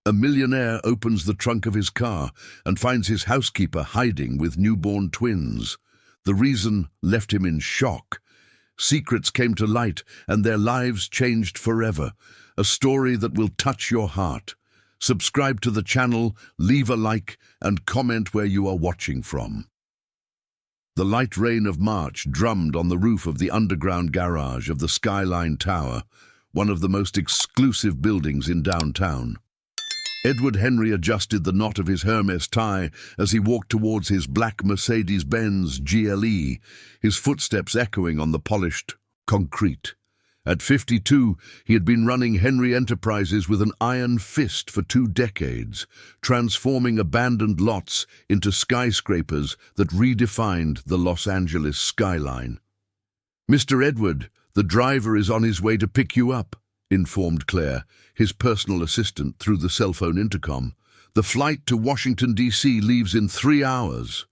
A millionaire opens the trunk of his car and finds his housekeeper hiding with newborn twins. The reason left him in shock. Secrets came to light and their lives changed forever. A story that will touch your heart. Subscribe to the channel, leave a like, and comment where you are watching from. The light rain of March drummed on the roof of the underground garage of the Skyline Tower, one of the most exclusive buildings in downtown. Edward Henry adjusted the knot of his Hermes tie as he walked towards his black Mercedes-Benz GLE, his footsteps echoing on the polished concrete. At 52, he had been running Henry Enterprises with an iron fist for 2 decades, transforming abandoned lots into skyscrapers that redefined the Los Angeles skyline. "Mr. Edward, the driver is on his way to pick you up," informed Claire, his personal assistant, through the cell phone intercom. "The flight to Washington, D.C. leaves in 3 hours."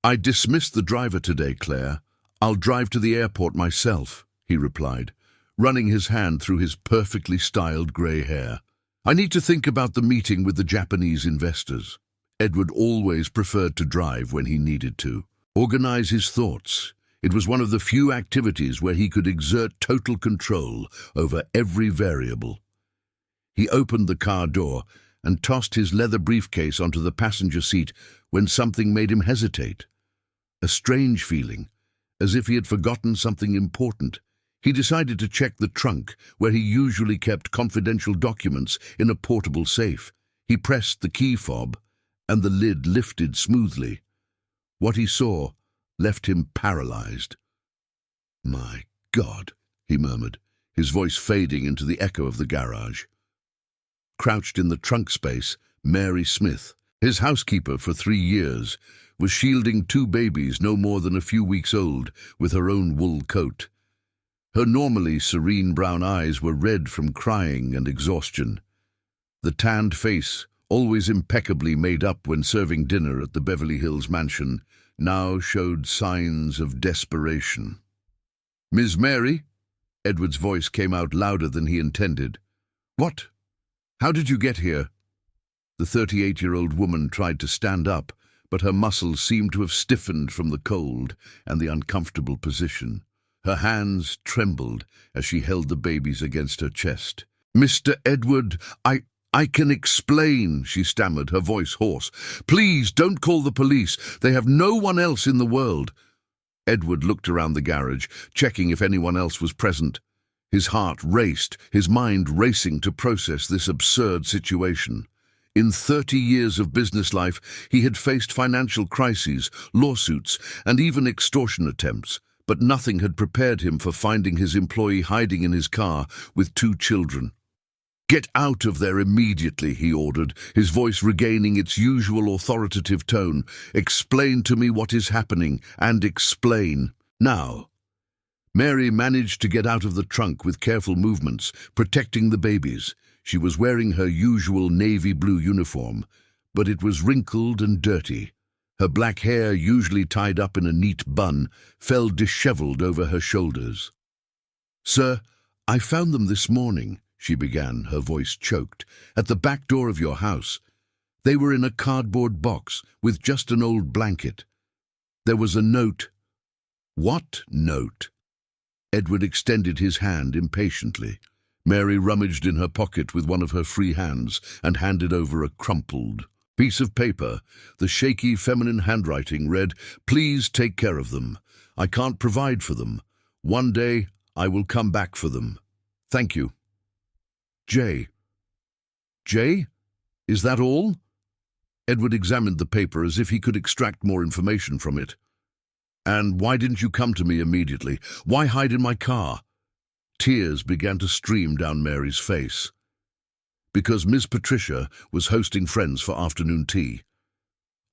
"I dismissed the driver today, Claire. I'll drive to the airport myself," he replied, running his hand through his perfectly styled grey hair. "I need to think about the meeting with the Japanese investors." Edward always preferred to drive when he needed to. Organize his thoughts. It was one of the few activities where he could exert total control over every variable. He opened the car door and tossed his leather briefcase onto the passenger seat when something made him hesitate. A strange feeling, as if he had forgotten something important. He decided to check the trunk, where he usually kept confidential documents in a portable safe. He pressed the key fob, and the lid lifted smoothly. What he saw left him paralyzed. "My God," he murmured, his voice fading into the echo of the garage. Crouched in the trunk space, Mary Smith, his housekeeper for 3 years, was shielding 2 babies no more than a few weeks old with her own wool coat. Her normally serene brown eyes were red from crying and exhaustion. The tanned face, always impeccably made up when serving dinner at the Beverly Hills mansion, now showed signs of desperation. "Miss Mary?" Edward's voice came out louder than he intended. "What? How did you get here?" The 38-year-old woman tried to stand up, but her muscles seemed to have stiffened from the cold and the uncomfortable position. Her hands trembled as she held the babies against her chest. "Mr. Edward, I can explain," she stammered, her voice hoarse. "Please, don't call the police. They have no one else in the world." Edward looked around the garage, checking if anyone else was present. His heart raced, his mind racing to process this absurd situation. In 30 years of business life, he had faced financial crises, lawsuits, and even extortion attempts. But nothing had prepared him for finding his employee hiding in his car with 2 children. "Get out of there immediately," he ordered, his voice regaining its usual authoritative tone. "Explain to me what is happening, and explain now." Mary managed to get out of the trunk with careful movements, protecting the babies. She was wearing her usual navy blue uniform, but it was wrinkled and dirty. Her black hair, usually tied up in a neat bun, fell disheveled over her shoulders. "Sir, I found them this morning," she began, her voice choked, "at the back door of your house. They were in a cardboard box with just an old blanket. There was a note." "What note?" Edward extended his hand impatiently. Mary rummaged in her pocket with one of her free hands and handed over a crumpled piece of paper. The shaky feminine handwriting read, "Please take care of them. I can't provide for them. One day I will come back for them. Thank you. Jay." "Jay? Is that all?" Edward examined the paper as if he could extract more information from it. "And why didn't you come to me immediately? Why hide in my car?" Tears began to stream down Mary's face. "Because Miss Patricia was hosting friends for afternoon tea.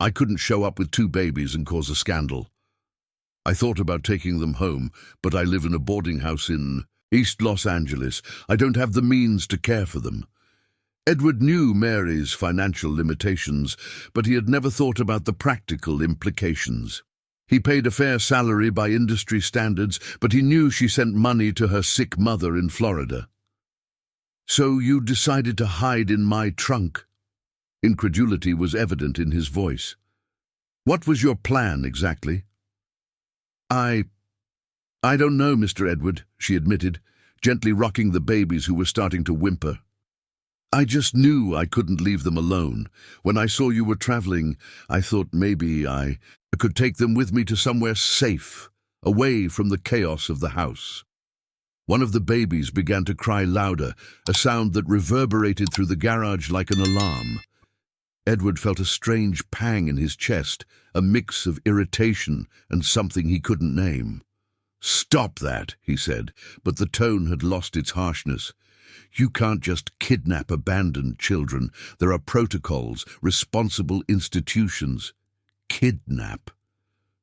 I couldn't show up with 2 babies and cause a scandal. I thought about taking them home, but I live in a boarding house in East Los Angeles. I don't have the means to care for them." Edward knew Mary's financial limitations, but he had never thought about the practical implications. He paid a fair salary by industry standards, but he knew she sent money to her sick mother in Florida. So you decided to hide in my trunk? Incredulity was evident in his voice. What was your plan exactly? I don't know, Mr. Edward, she admitted, gently rocking the babies who were starting to whimper. I just knew I couldn't leave them alone. When I saw you were traveling, I thought maybe I could take them with me to somewhere safe, away from the chaos of the house. One of the babies began to cry louder, a sound that reverberated through the garage like an alarm. Edward felt a strange pang in his chest, a mix of irritation and something he couldn't name. "Stop that," he said, but the tone had lost its harshness. "You can't just kidnap abandoned children. There are protocols, responsible institutions." Kidnap?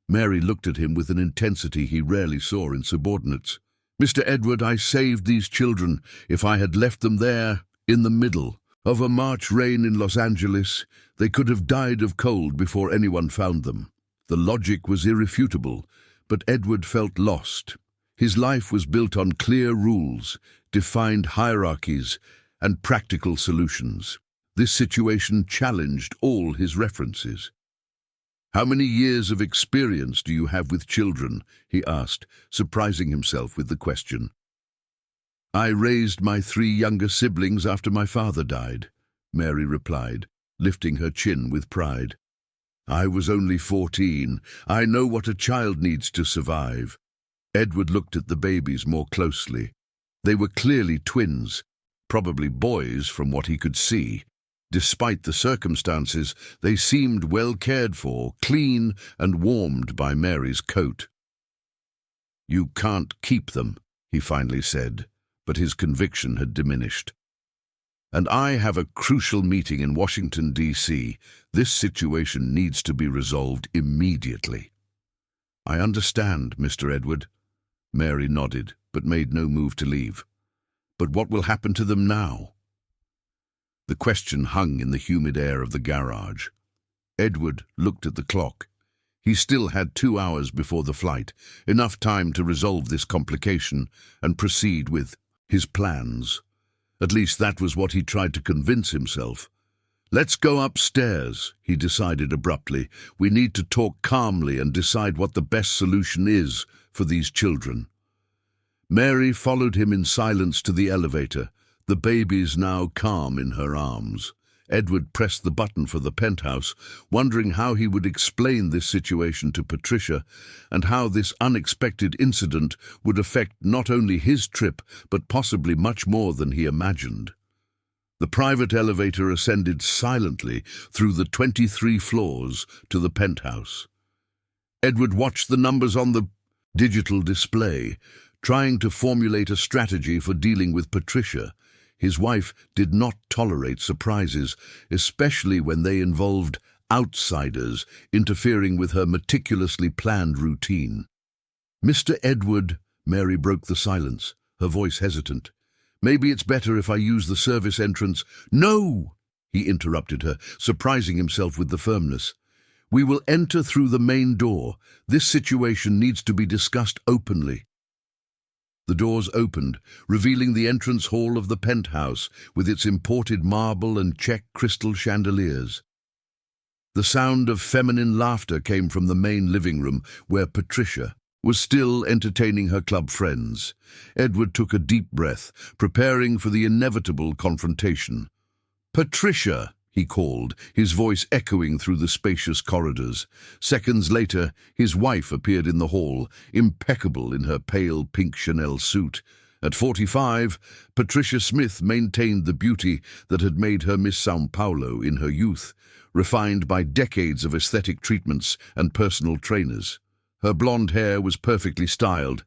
Mary looked at him with an intensity he rarely saw in subordinates. "Mr. Edward, I saved these children. If I had left them there, in the middle of a March rain in Los Angeles, they could have died of cold before anyone found them." The logic was irrefutable, but Edward felt lost. His life was built on clear rules, defined hierarchies, and practical solutions. This situation challenged all his references. "How many years of experience do you have with children?" he asked, surprising himself with the question. "I raised my 3 younger siblings after my father died," Mary replied, lifting her chin with pride. "I was only 14. I know what a child needs to survive." Edward looked at the babies more closely. They were clearly twins, probably boys from what he could see. Despite the circumstances, they seemed well cared for, clean and warmed by Mary's coat. "You can't keep them," he finally said, but his conviction had diminished. "And I have a crucial meeting in Washington, D.C. This situation needs to be resolved immediately." "I understand, Mr. Edward." Mary nodded, but made no move to leave. "But what will happen to them now?" The question hung in the humid air of the garage. Edward looked at the clock. He still had 2 hours before the flight, enough time to resolve this complication and proceed with his plans. At least that was what he tried to convince himself. "Let's go upstairs," he decided abruptly. "We need to talk calmly and decide what the best solution is for these children." Mary followed him in silence to the elevator, the babies now calm in her arms. Edward pressed the button for the penthouse, wondering how he would explain this situation to Patricia and how this unexpected incident would affect not only his trip but possibly much more than he imagined. The private elevator ascended silently through the 23 floors to the penthouse. Edward watched the numbers on the digital display, trying to formulate a strategy for dealing with Patricia. His wife did not tolerate surprises, especially when they involved outsiders interfering with her meticulously planned routine. "Mr. Edward," Mary broke the silence, her voice hesitant. "Maybe it's better if I use the service entrance." "No!" he interrupted her, surprising himself with the firmness. "We will enter through the main door. This situation needs to be discussed openly." The doors opened, revealing the entrance hall of the penthouse with its imported marble and check crystal chandeliers. The sound of feminine laughter came from the main living room, where Patricia was still entertaining her club friends. Edward took a deep breath, preparing for the inevitable confrontation. "Patricia!" he called, his voice echoing through the spacious corridors. Seconds later, his wife appeared in the hall, impeccable in her pale pink Chanel suit. At 45, Patricia Smith maintained the beauty that had made her Miss São Paulo in her youth, refined by decades of aesthetic treatments and personal trainers. Her blonde hair was perfectly styled,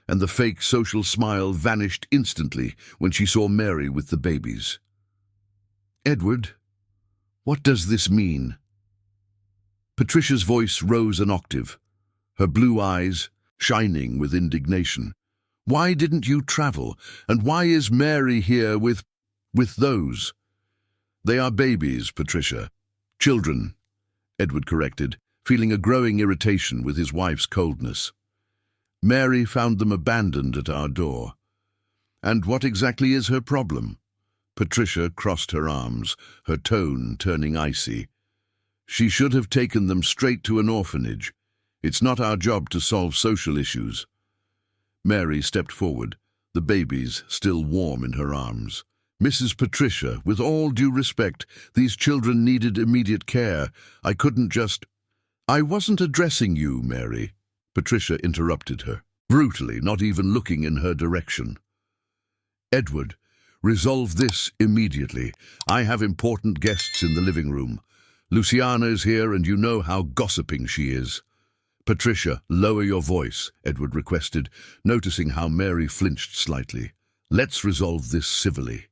and the fake social smile vanished instantly when she saw Mary with the babies. "Edward, what does this mean?" Patricia's voice rose an octave, her blue eyes shining with indignation. "Why didn't you travel? And why is Mary here with those?" "They are babies, Patricia. Children," Edward corrected, feeling a growing irritation with his wife's coldness. "Mary found them abandoned at our door." "And what exactly is her problem?" Patricia crossed her arms, her tone turning icy. She should have taken them straight to an orphanage. It's not our job to solve social issues. Mary stepped forward, the babies still warm in her arms. Mrs. Patricia, with all due respect, these children needed immediate care. I couldn't just— I wasn't addressing you, Mary. Patricia interrupted her, brutally, not even looking in her direction. Edward, resolve this immediately. I have important guests in the living room. Luciana is here and you know how gossiping she is. Patricia, lower your voice, Edward requested, noticing how Mary flinched slightly. Let's resolve this civilly.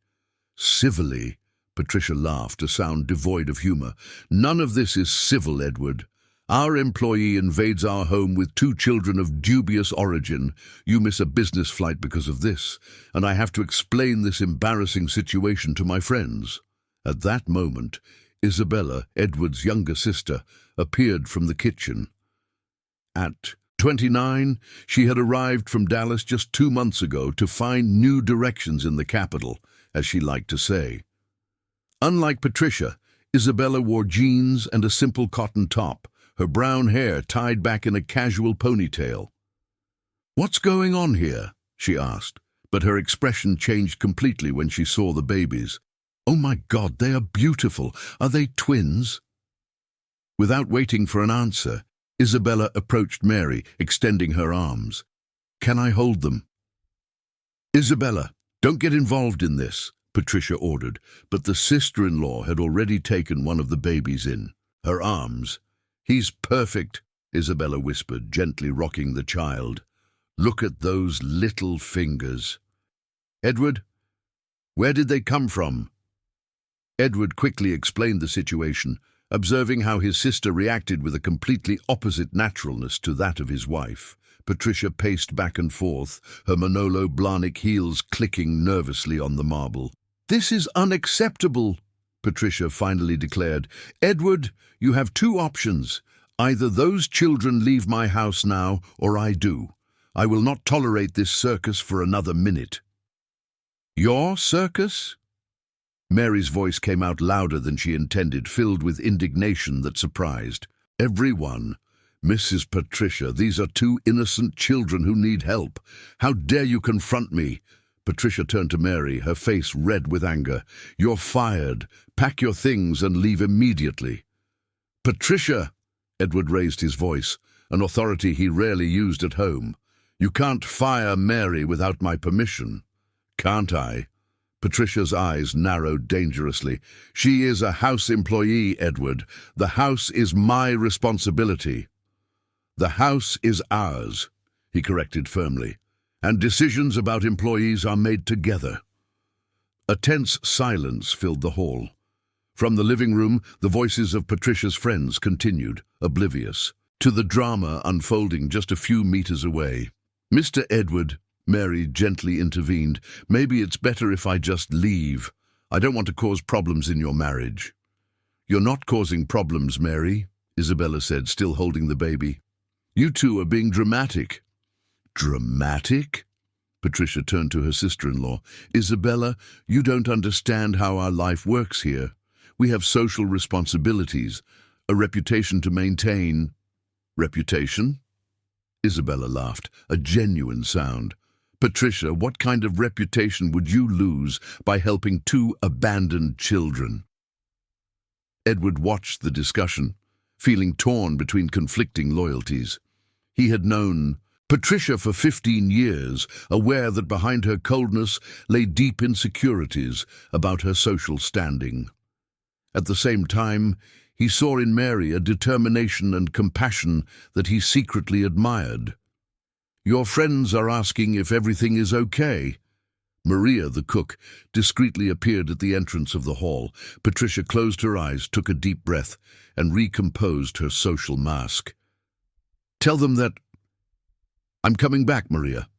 Civilly? Patricia laughed, a sound devoid of humor. None of this is civil, Edward. Our employee invades our home with 2 children of dubious origin. You miss a business flight because of this, and I have to explain this embarrassing situation to my friends. At that moment, Isabella, Edward's younger sister, appeared from the kitchen. At 29, she had arrived from Dallas just 2 months ago to find new directions in the capital, as she liked to say. Unlike Patricia, Isabella wore jeans and a simple cotton top, her brown hair tied back in a casual ponytail. "What's going on here?" she asked, but her expression changed completely when she saw the babies. "Oh my God, they are beautiful. Are they twins?" Without waiting for an answer, Isabella approached Mary, extending her arms. "Can I hold them?" "Isabella, don't get involved in this," Patricia ordered, but the sister-in-law had already taken one of the babies in her arms. "He's perfect," Isabella whispered, gently rocking the child. "Look at those little fingers." "Edward, where did they come from?" Edward quickly explained the situation, observing how his sister reacted with a completely opposite naturalness to that of his wife. Patricia paced back and forth, her Manolo Blahnik heels clicking nervously on the marble. "This is unacceptable," Patricia finally declared. "Edward, you have 2 options. Either those children leave my house now, or I do. I will not tolerate this circus for another minute." "Your circus?" Mary's voice came out louder than she intended, filled with indignation that surprised everyone. "Mrs. Patricia, these are 2 innocent children who need help. How dare you confront me?" Patricia turned to Mary, her face red with anger. "You're fired. Pack your things and leave immediately." "Patricia!" Edward raised his voice, an authority he rarely used at home. "You can't fire Mary without my permission." "Can't I?" Patricia's eyes narrowed dangerously. "She is a house employee, Edward. The house is my responsibility." "The house is ours," he corrected firmly, "and decisions about employees are made together." A tense silence filled the hall. From the living room, the voices of Patricia's friends continued, oblivious to the drama unfolding just a few meters away. "Mr. Edward," Mary gently intervened, "maybe it's better if I just leave. I don't want to cause problems in your marriage." "You're not causing problems, Mary," Isabella said, still holding the baby. "You 2 are being dramatic." "Dramatic?" Patricia turned to her sister-in-law. "Isabella, you don't understand how our life works here. We have social responsibilities, a reputation to maintain." "Reputation?" Isabella laughed, a genuine sound. "Patricia, what kind of reputation would you lose by helping 2 abandoned children?" Edward watched the discussion, feeling torn between conflicting loyalties. He had known Patricia for 15 years, aware that behind her coldness lay deep insecurities about her social standing. At the same time, he saw in Mary a determination and compassion that he secretly admired. "Your friends are asking if everything is okay." Maria, the cook, discreetly appeared at the entrance of the hall. Patricia closed her eyes, took a deep breath, and recomposed her social mask. "Tell them that I'm coming back, Maria."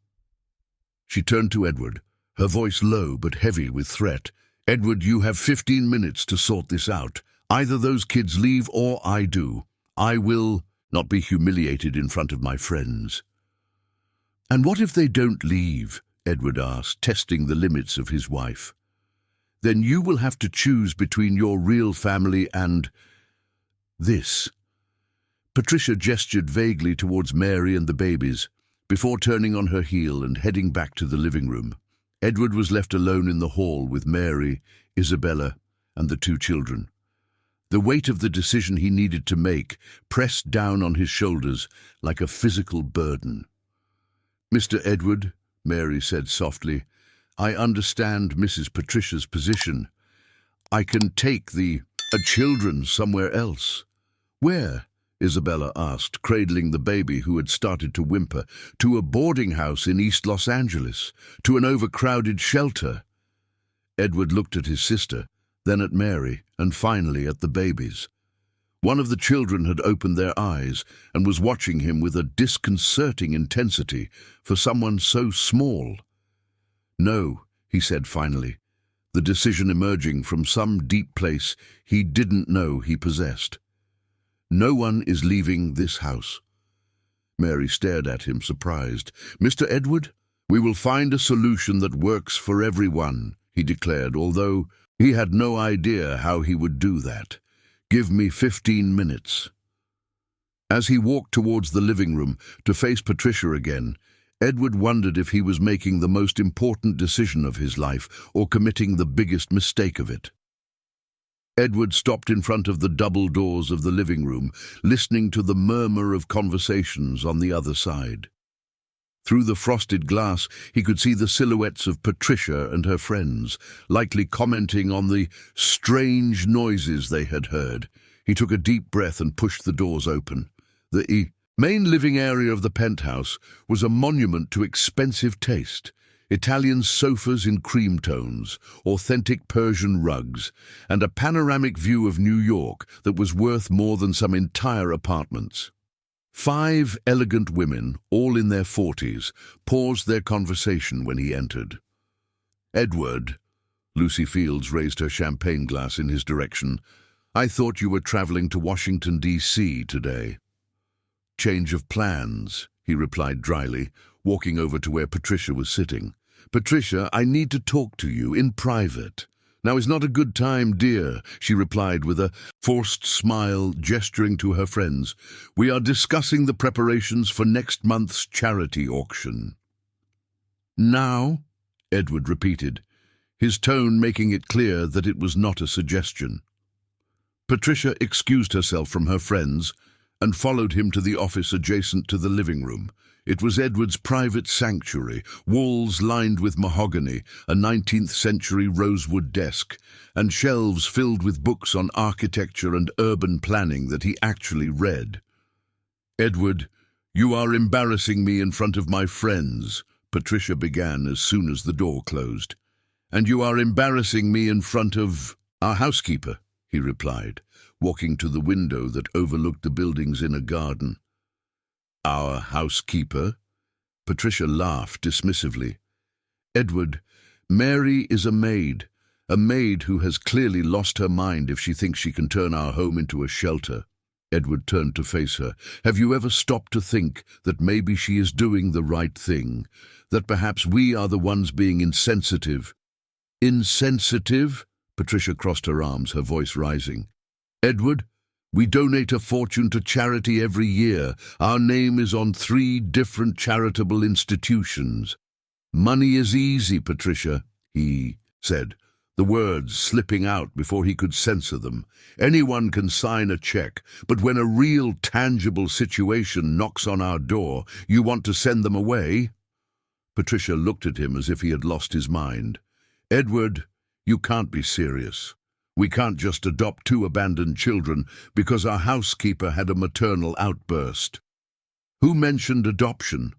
She turned to Edward, her voice low but heavy with threat. "Edward, you have 15 minutes to sort this out. Either those kids leave or I do. I will not be humiliated in front of my friends." "And what if they don't leave?" Edward asked, testing the limits of his wife. then you will have to choose between your real family and this. Patricia gestured vaguely towards Mary and the babies, before turning on her heel and heading back to the living room. Edward was left alone in the hall with Mary, Isabella, and the two children. The weight of the decision he needed to make pressed down on his shoulders like a physical burden. "Mr. Edward," Mary said softly, "I understand Mrs. Patricia's position. I can take the children somewhere else." "Where?" Isabella asked, cradling the baby who had started to whimper. "To a boarding house in East Los Angeles, to an overcrowded shelter." Edward looked at his sister, then at Mary, and finally at the babies. One of the children had opened their eyes and was watching him with a disconcerting intensity for someone so small. "No," he said finally, the decision emerging from some deep place he didn't know he possessed. "No one is leaving this house." Mary stared at him, surprised. "Mr. Edward, we will find a solution that works for everyone," he declared, although he had no idea how he would do that. "Give me 15 minutes." As he walked towards the living room to face Patricia again, Edward wondered if he was making the most important decision of his life or committing the biggest mistake of it. Edward stopped in front of the double doors of the living room, listening to the murmur of conversations on the other side. Through the frosted glass, he could see the silhouettes of Patricia and her friends, likely commenting on the strange noises they had heard. He took a deep breath and pushed the doors open. The main living area of the penthouse was a monument to expensive taste. Italian sofas in cream tones, authentic Persian rugs, and a panoramic view of New York that was worth more than some entire apartments. 5 elegant women, all in their 40s, paused their conversation when he entered. "Edward," Lucy Fields raised her champagne glass in his direction, "I thought you were traveling to Washington, D.C. today." "Change of plans," he replied dryly, walking over to where Patricia was sitting. "Patricia, I need to talk to you in private." "Now is not a good time, dear," she replied with a forced smile, gesturing to her friends. "We are discussing the preparations for next month's charity auction." "Now?" Edward repeated, his tone making it clear that it was not a suggestion. Patricia excused herself from her friends and followed him to the office adjacent to the living room. It was Edward's private sanctuary, walls lined with mahogany, a 19th-century rosewood desk, and shelves filled with books on architecture and urban planning that he actually read. "Edward, you are embarrassing me in front of my friends," Patricia began as soon as the door closed. "And you are embarrassing me in front of our housekeeper," he replied, walking to the window that overlooked the buildings in a garden. "Our housekeeper?" Patricia laughed dismissively. "Edward, Mary is a maid who has clearly lost her mind if she thinks she can turn our home into a shelter." Edward turned to face her. "Have you ever stopped to think that maybe she is doing the right thing? That perhaps we are the ones being insensitive?" "Insensitive?" Patricia crossed her arms, her voice rising. "Edward, we donate a fortune to charity every year. Our name is on 3 different charitable institutions." "Money is easy, Patricia," he said, the words slipping out before he could censor them. "Anyone can sign a check, but when a real, tangible situation knocks on our door, you want to send them away?" Patricia looked at him as if he had lost his mind. "Edward, you can't be serious. We can't just adopt 2 abandoned children because our housekeeper had a maternal outburst." "Who mentioned adoption?"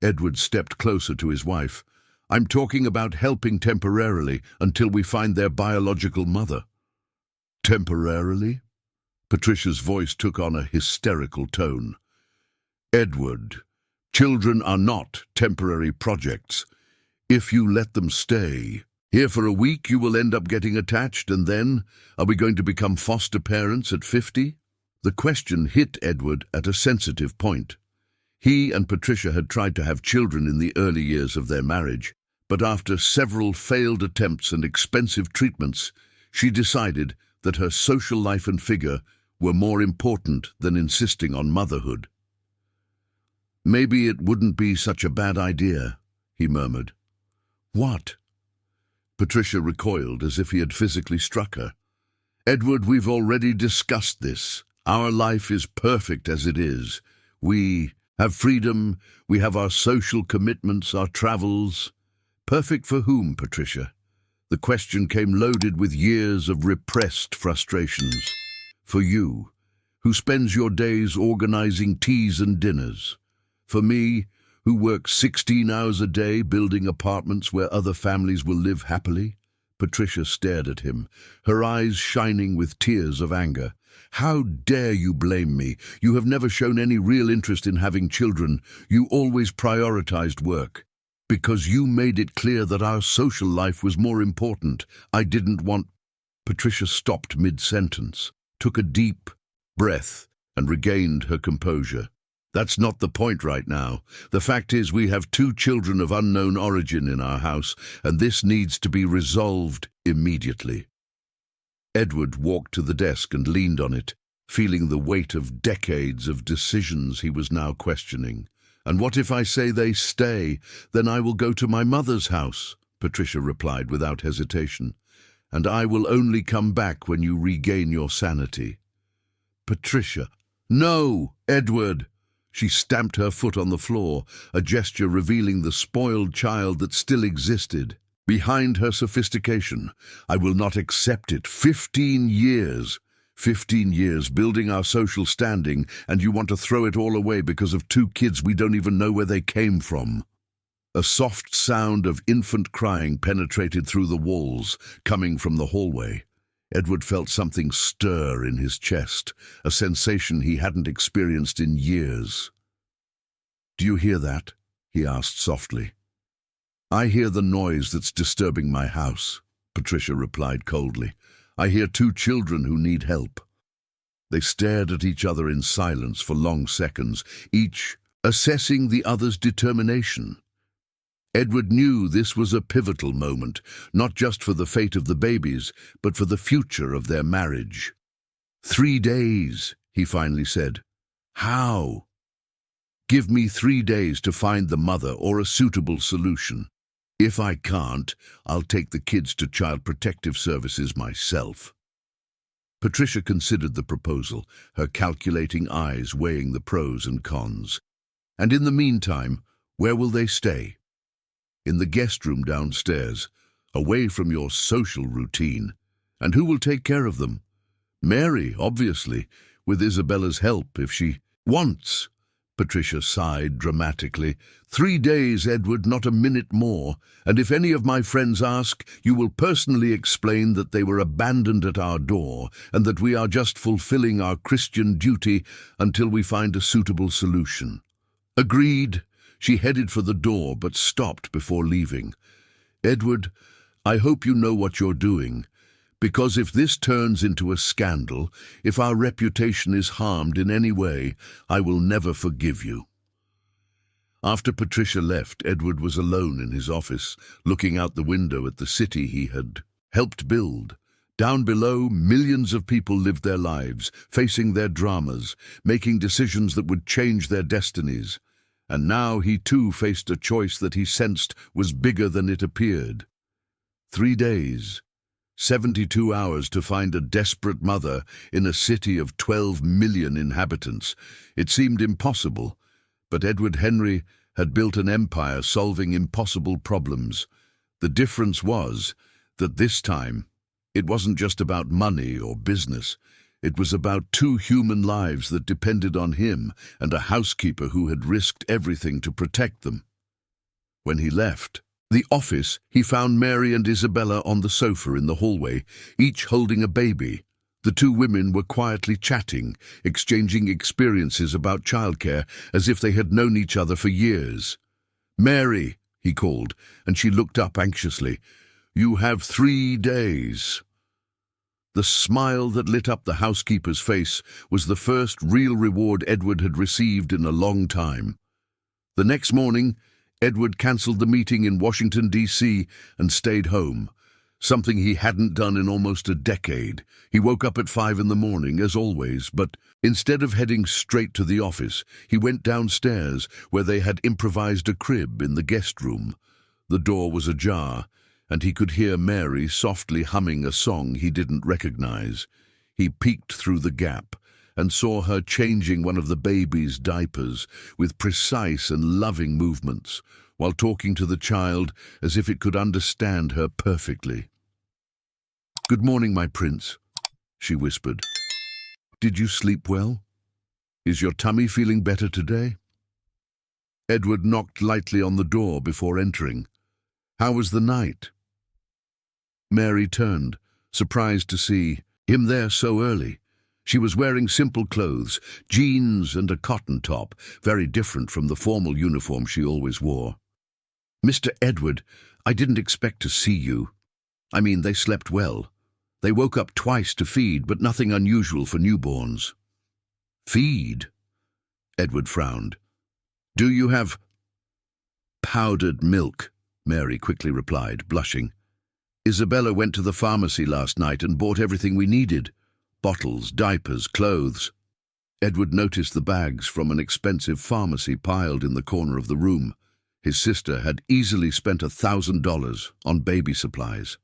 Edward stepped closer to his wife. "I'm talking about helping temporarily until we find their biological mother." "Temporarily?" Patricia's voice took on a hysterical tone. "Edward, children are not temporary projects. If you let them stay here for a week, you will end up getting attached, and then, are we going to become foster parents at 50? The question hit Edward at a sensitive point. He and Patricia had tried to have children in the early years of their marriage, But after several failed attempts and expensive treatments, she decided that her social life and figure were more important than insisting on motherhood. "Maybe it wouldn't be such a bad idea," he murmured. "What?" Patricia recoiled as if he had physically struck her. "Edward, we've already discussed this. Our life is perfect as it is. We have freedom, we have our social commitments, our travels." Perfect for whom, Patricia? The question came loaded with years of repressed frustrations. For you, who spends your days organizing teas and dinners. For me, who works 16 hours a day building apartments where other families will live happily. Patricia stared at him, her eyes shining with tears of anger. "How dare you blame me? You have never shown any real interest in having children. You always prioritized work. Because you made it clear that our social life was more important. I didn't want—" Patricia stopped mid-sentence, took a deep breath, and regained her composure. "That's not the point right now. The fact is we have 2 children of unknown origin in our house, and this needs to be resolved immediately." Edward walked to the desk and leaned on it, feeling the weight of decades of decisions he was now questioning. "And what if I say they stay? Then I will go to my mother's house," Patricia replied without hesitation. "And I will only come back when you regain your sanity." "Patricia." "No, Edward!" She stamped her foot on the floor, a gesture revealing the spoiled child that still existed behind her sophistication. "I will not accept it. 15 years. 15 years building our social standing, and you want to throw it all away because of 2 kids we don't even know where they came from." A soft sound of infant crying penetrated through the walls, coming from the hallway. Edward felt something stir in his chest, a sensation he hadn't experienced in years. "Do you hear that?" he asked softly. "I hear the noise that's disturbing my house," Patricia replied coldly. "I hear 2 children who need help." They stared at each other in silence for long seconds, each assessing the other's determination. Edward knew this was a pivotal moment, not just for the fate of the babies, but for the future of their marriage. 3 days, he finally said. "How?" "Give me 3 days to find the mother or a suitable solution. If I can't, I'll take the kids to Child Protective Services myself." Patricia considered the proposal, her calculating eyes weighing the pros and cons. "And in the meantime, where will they stay?" "In the guest room downstairs, away from your social routine. And who will take care of them?" "Mary, obviously, with Isabella's help if she wants." Patricia sighed dramatically. 3 days, Edward, not a minute more. And if any of my friends ask, you will personally explain that they were abandoned at our door and that we are just fulfilling our Christian duty until we find a suitable solution." "Agreed." She headed for the door but stopped before leaving. "Edward, I hope you know what you're doing. Because if this turns into a scandal, if our reputation is harmed in any way, I will never forgive you." After Patricia left, Edward was alone in his office, looking out the window at the city he had helped build. Down below, millions of people lived their lives, facing their dramas, making decisions that would change their destinies. And now he too faced a choice that he sensed was bigger than it appeared. 3 days. 72 hours to find a desperate mother in a city of 12 million inhabitants. It seemed impossible, but Edward Henry had built an empire solving impossible problems. The difference was that this time, it wasn't just about money or business. It was about 2 human lives that depended on him and a housekeeper who had risked everything to protect them. When he left the office, he found Mary and Isabella on the sofa in the hallway, each holding a baby. The 2 women were quietly chatting, exchanging experiences about childcare as if they had known each other for years. "Mary," he called, and she looked up anxiously. "You have 3 days." The smile that lit up the housekeeper's face was the first real reward Edward had received in a long time. The next morning, Edward cancelled the meeting in Washington, D.C. and stayed home, something he hadn't done in almost a decade. He woke up at 5 in the morning, as always, but instead of heading straight to the office, he went downstairs where they had improvised a crib in the guest room. The door was ajar, and he could hear Mary softly humming a song he didn't recognize. He peeked through the gap and saw her changing one of the baby's diapers with precise and loving movements, while talking to the child as if it could understand her perfectly. "Good morning, my prince," she whispered. "Did you sleep well? Is your tummy feeling better today?" Edward knocked lightly on the door before entering. "How was the night?" Mary turned, surprised to see him there so early. She was wearing simple clothes, jeans and a cotton top, very different from the formal uniform she always wore. "Mr. Edward, I didn't expect to see you. I mean, they slept well. They woke up twice to feed, but nothing unusual for newborns." "Feed?" Edward frowned. "Do you have—" "Powdered milk," Mary quickly replied, blushing. "Isabella went to the pharmacy last night and bought everything we needed. Bottles, diapers, clothes." Edward noticed the bags from an expensive pharmacy piled in the corner of the room. His sister had easily spent $1,000 on baby supplies.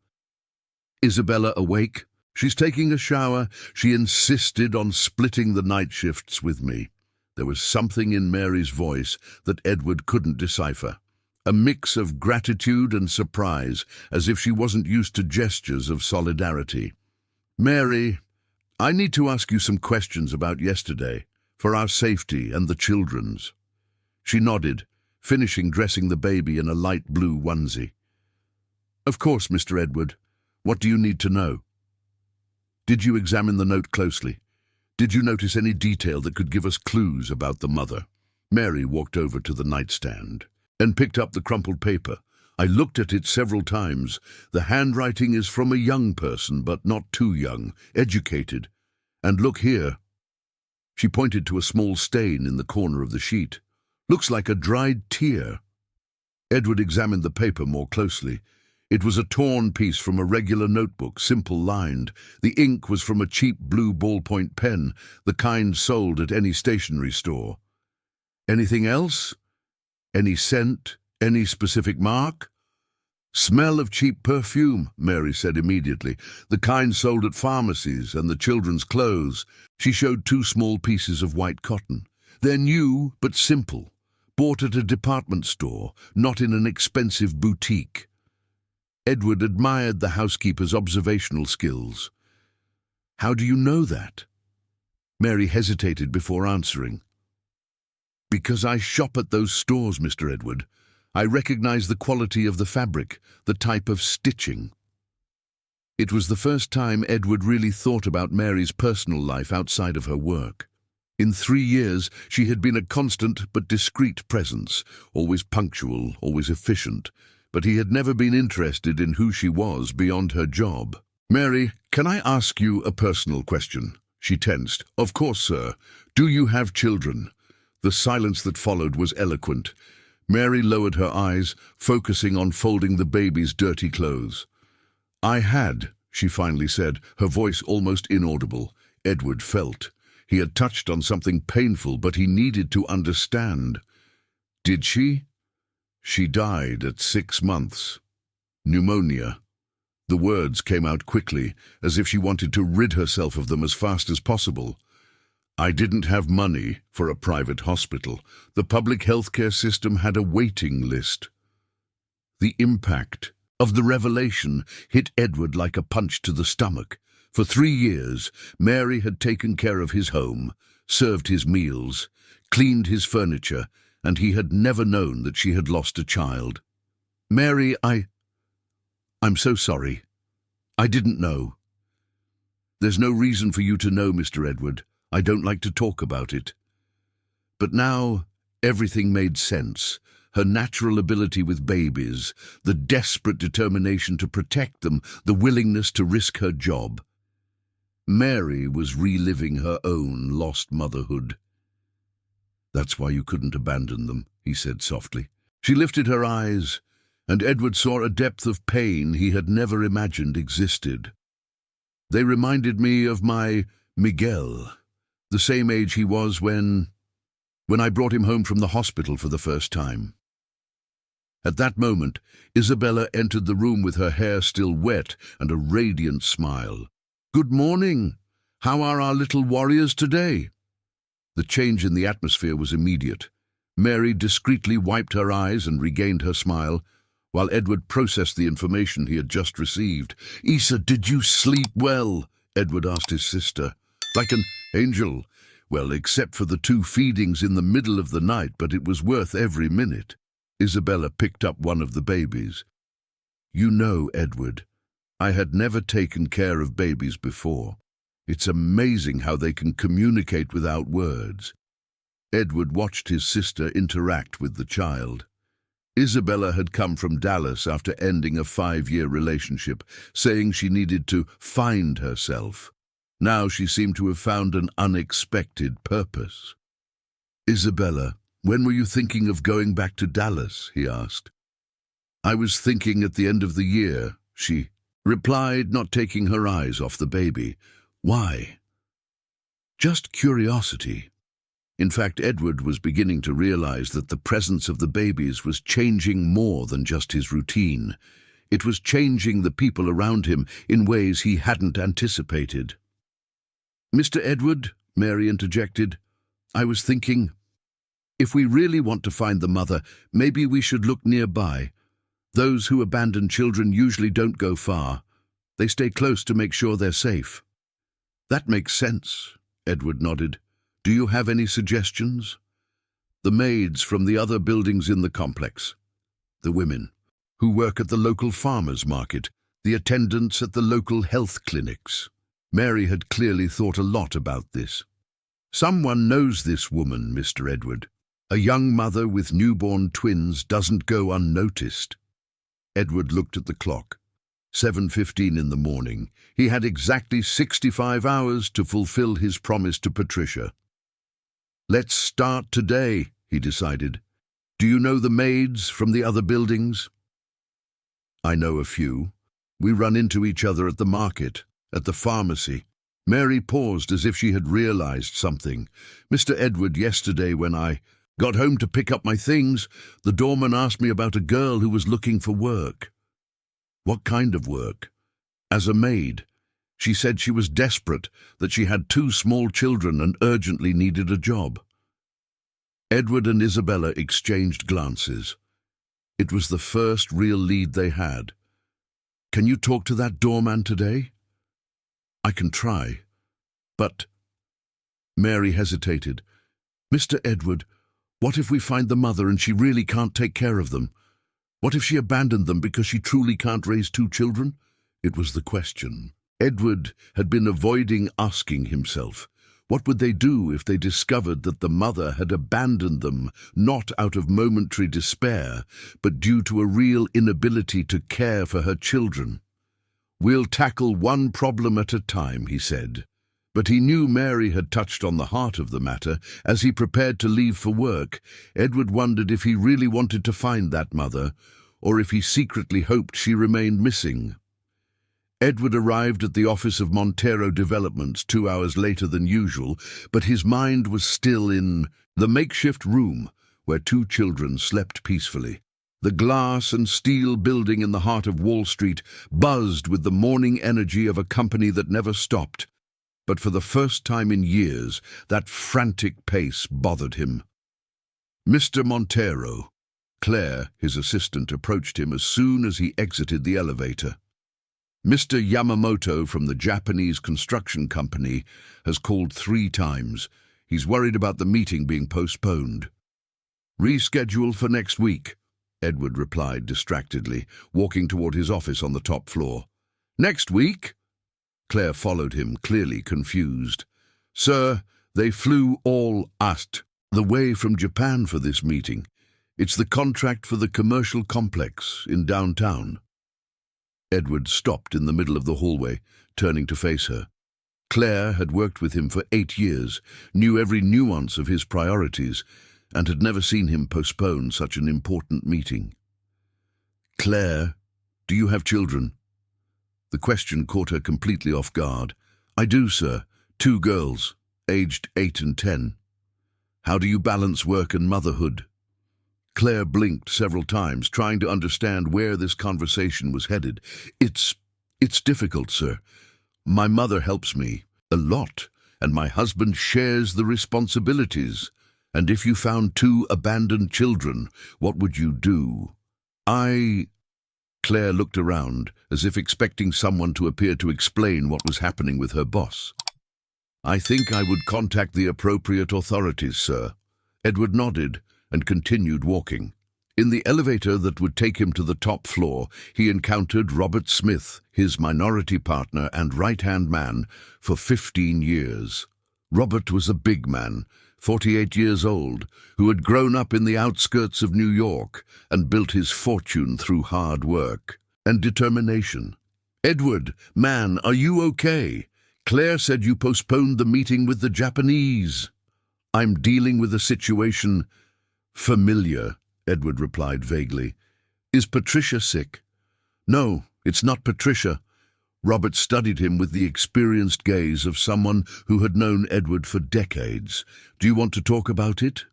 "Isabella awake? She's taking a shower. She insisted on splitting the night shifts with me." There was something in Mary's voice that Edward couldn't decipher. A mix of gratitude and surprise, as if she wasn't used to gestures of solidarity. "Mary, I need to ask you some questions about yesterday, for our safety and the children's." She nodded, finishing dressing the baby in a light blue onesie. "Of course, Mr. Edward. What do you need to know?" "Did you examine the note closely? Did you notice any detail that could give us clues about the mother?" Mary walked over to the nightstand and picked up the crumpled paper. "I looked at it several times. The handwriting is from a young person, but not too young, educated. And look here." She pointed to a small stain in the corner of the sheet. "Looks like a dried tear." Edward examined the paper more closely. It was a torn piece from a regular notebook, simple-lined. The ink was from a cheap blue ballpoint pen, the kind sold at any stationery store. "Anything else? Any scent? Any specific mark?" "Smell of cheap perfume," Mary said immediately. "The kind sold at pharmacies and the children's clothes." She showed 2 small pieces of white cotton. "They're new, but simple. Bought at a department store, not in an expensive boutique." Edward admired the housekeeper's observational skills. "How do you know that?" Mary hesitated before answering. "Because I shop at those stores, Mr. Edward. I recognize the quality of the fabric, the type of stitching." It was the first time Edward really thought about Mary's personal life outside of her work. In 3 years, she had been a constant but discreet presence, always punctual, always efficient, but he had never been interested in who she was beyond her job. "Mary, can I ask you a personal question?" She tensed. "Of course, sir. Do you have children?" The silence that followed was eloquent. Mary lowered her eyes, focusing on folding the baby's dirty clothes. "I had," she finally said, her voice almost inaudible. Edward felt. He had touched on something painful, but he needed to understand. "Did she?" "She died at 6 months. Pneumonia." The words came out quickly, as if she wanted to rid herself of them as fast as possible. "I didn't have money for a private hospital. The public healthcare system had a waiting list." The impact of the revelation hit Edward like a punch to the stomach. For 3 years, Mary had taken care of his home, served his meals, cleaned his furniture, and he had never known that she had lost a child. "Mary, I'm so sorry. I didn't know." "There's no reason for you to know, Mr. Edward. I don't like to talk about it." But now everything made sense. Her natural ability with babies, the desperate determination to protect them, the willingness to risk her job. Mary was reliving her own lost motherhood. "That's why you couldn't abandon them," he said softly. She lifted her eyes, and Edward saw a depth of pain he had never imagined existed. They reminded me of my Miguel, the same age he was when I brought him home from the hospital for the first time. At that moment, Isabella entered the room with her hair still wet and a radiant smile. "Good morning. How are our little warriors today?" The change in the atmosphere was immediate. Mary discreetly wiped her eyes and regained her smile, while Edward processed the information he had just received. "Isa, did you sleep well?" Edward asked his sister. "Like an angel. Well, except for the 2 feedings in the middle of the night, but it was worth every minute." Isabella picked up one of the babies. "You know, Edward, I had never taken care of babies before. It's amazing how they can communicate without words." Edward watched his sister interact with the child. Isabella had come from Dallas after ending a 5-year relationship, saying she needed to find herself. Now she seemed to have found an unexpected purpose. "Isabella, when were you thinking of going back to Dallas?" he asked. "I was thinking at the end of the year," she replied, not taking her eyes off the baby. "Why?" "Just curiosity." In fact, Edward was beginning to realize that the presence of the babies was changing more than just his routine. It was changing the people around him in ways he hadn't anticipated. "Mr. Edward," Mary interjected, "I was thinking, if we really want to find the mother, maybe we should look nearby. Those who abandon children usually don't go far. They stay close to make sure they're safe." "That makes sense," Edward nodded. "Do you have any suggestions?" "The maids from the other buildings in the complex. The women who work at the local farmers' market. The attendants at the local health clinics." Mary had clearly thought a lot about this. "Someone knows this woman, Mr. Edward. A young mother with newborn twins doesn't go unnoticed." Edward looked at the clock. 7:15 in the morning. He had exactly 65 hours to fulfill his promise to Patricia. "Let's start today," he decided. "Do you know the maids from the other buildings?" "I know a few. We run into each other at the market, at the pharmacy." Mary paused as if she had realized something. "Mr. Edward, yesterday when I got home to pick up my things, the doorman asked me about a girl who was looking for work." "What kind of work?" "As a maid. She said she was desperate, that she had 2 small children and urgently needed a job." Edward and Isabella exchanged glances. It was the first real lead they had. "Can you talk to that doorman today?" "I can try, but—" Mary hesitated. "Mr. Edward, what if we find the mother and she really can't take care of them? What if she abandoned them because she truly can't raise 2 children? It was the question Edward had been avoiding asking himself. What would they do if they discovered that the mother had abandoned them, not out of momentary despair, but due to a real inability to care for her children? "We'll tackle one problem at a time," he said. But he knew Mary had touched on the heart of the matter. As he prepared to leave for work, Edward wondered if he really wanted to find that mother, or if he secretly hoped she remained missing. Edward arrived at the office of Montero Developments 2 hours later than usual, but his mind was still in the makeshift room where 2 children slept peacefully. The glass and steel building in the heart of Wall Street buzzed with the morning energy of a company that never stopped. But for the first time in years, that frantic pace bothered him. "Mr. Montero." Claire, his assistant, approached him as soon as he exited the elevator. "Mr. Yamamoto from the Japanese construction company has called 3 times. He's worried about the meeting being postponed." "Reschedule for next week," Edward replied distractedly, walking toward his office on the top floor. "Next week?" Claire followed him, clearly confused. "Sir, they flew all asked the way from Japan for this meeting. It's the contract for the commercial complex in downtown." Edward stopped in the middle of the hallway, turning to face her. Claire had worked with him for 8 years, knew every nuance of his priorities, and had never seen him postpone such an important meeting. "Claire, do you have children?" The question caught her completely off guard. "I do, sir. 2 girls, aged 8 and 10. How do you balance work and motherhood?" Claire blinked several times, trying to understand where this conversation was headed. It's difficult, sir. My mother helps me a lot, and my husband shares the responsibilities. And if you found 2 abandoned children, what would you do?" Claire looked around, as if expecting someone to appear to explain what was happening with her boss. "I think I would contact the appropriate authorities, sir." Edward nodded and continued walking. In the elevator that would take him to the top floor, he encountered Robert Smith, his minority partner and right-hand man for 15 years. Robert was a big man, 48 years old, who had grown up in the outskirts of New York and built his fortune through hard work and determination. "Edward, man, are you okay? Claire said you postponed the meeting with the Japanese." "I'm dealing with a situation familiar," Edward replied vaguely. "Is Patricia sick?" "No, it's not Patricia." Robert studied him with the experienced gaze of someone who had known Edward for decades. "Do you want to talk about it?"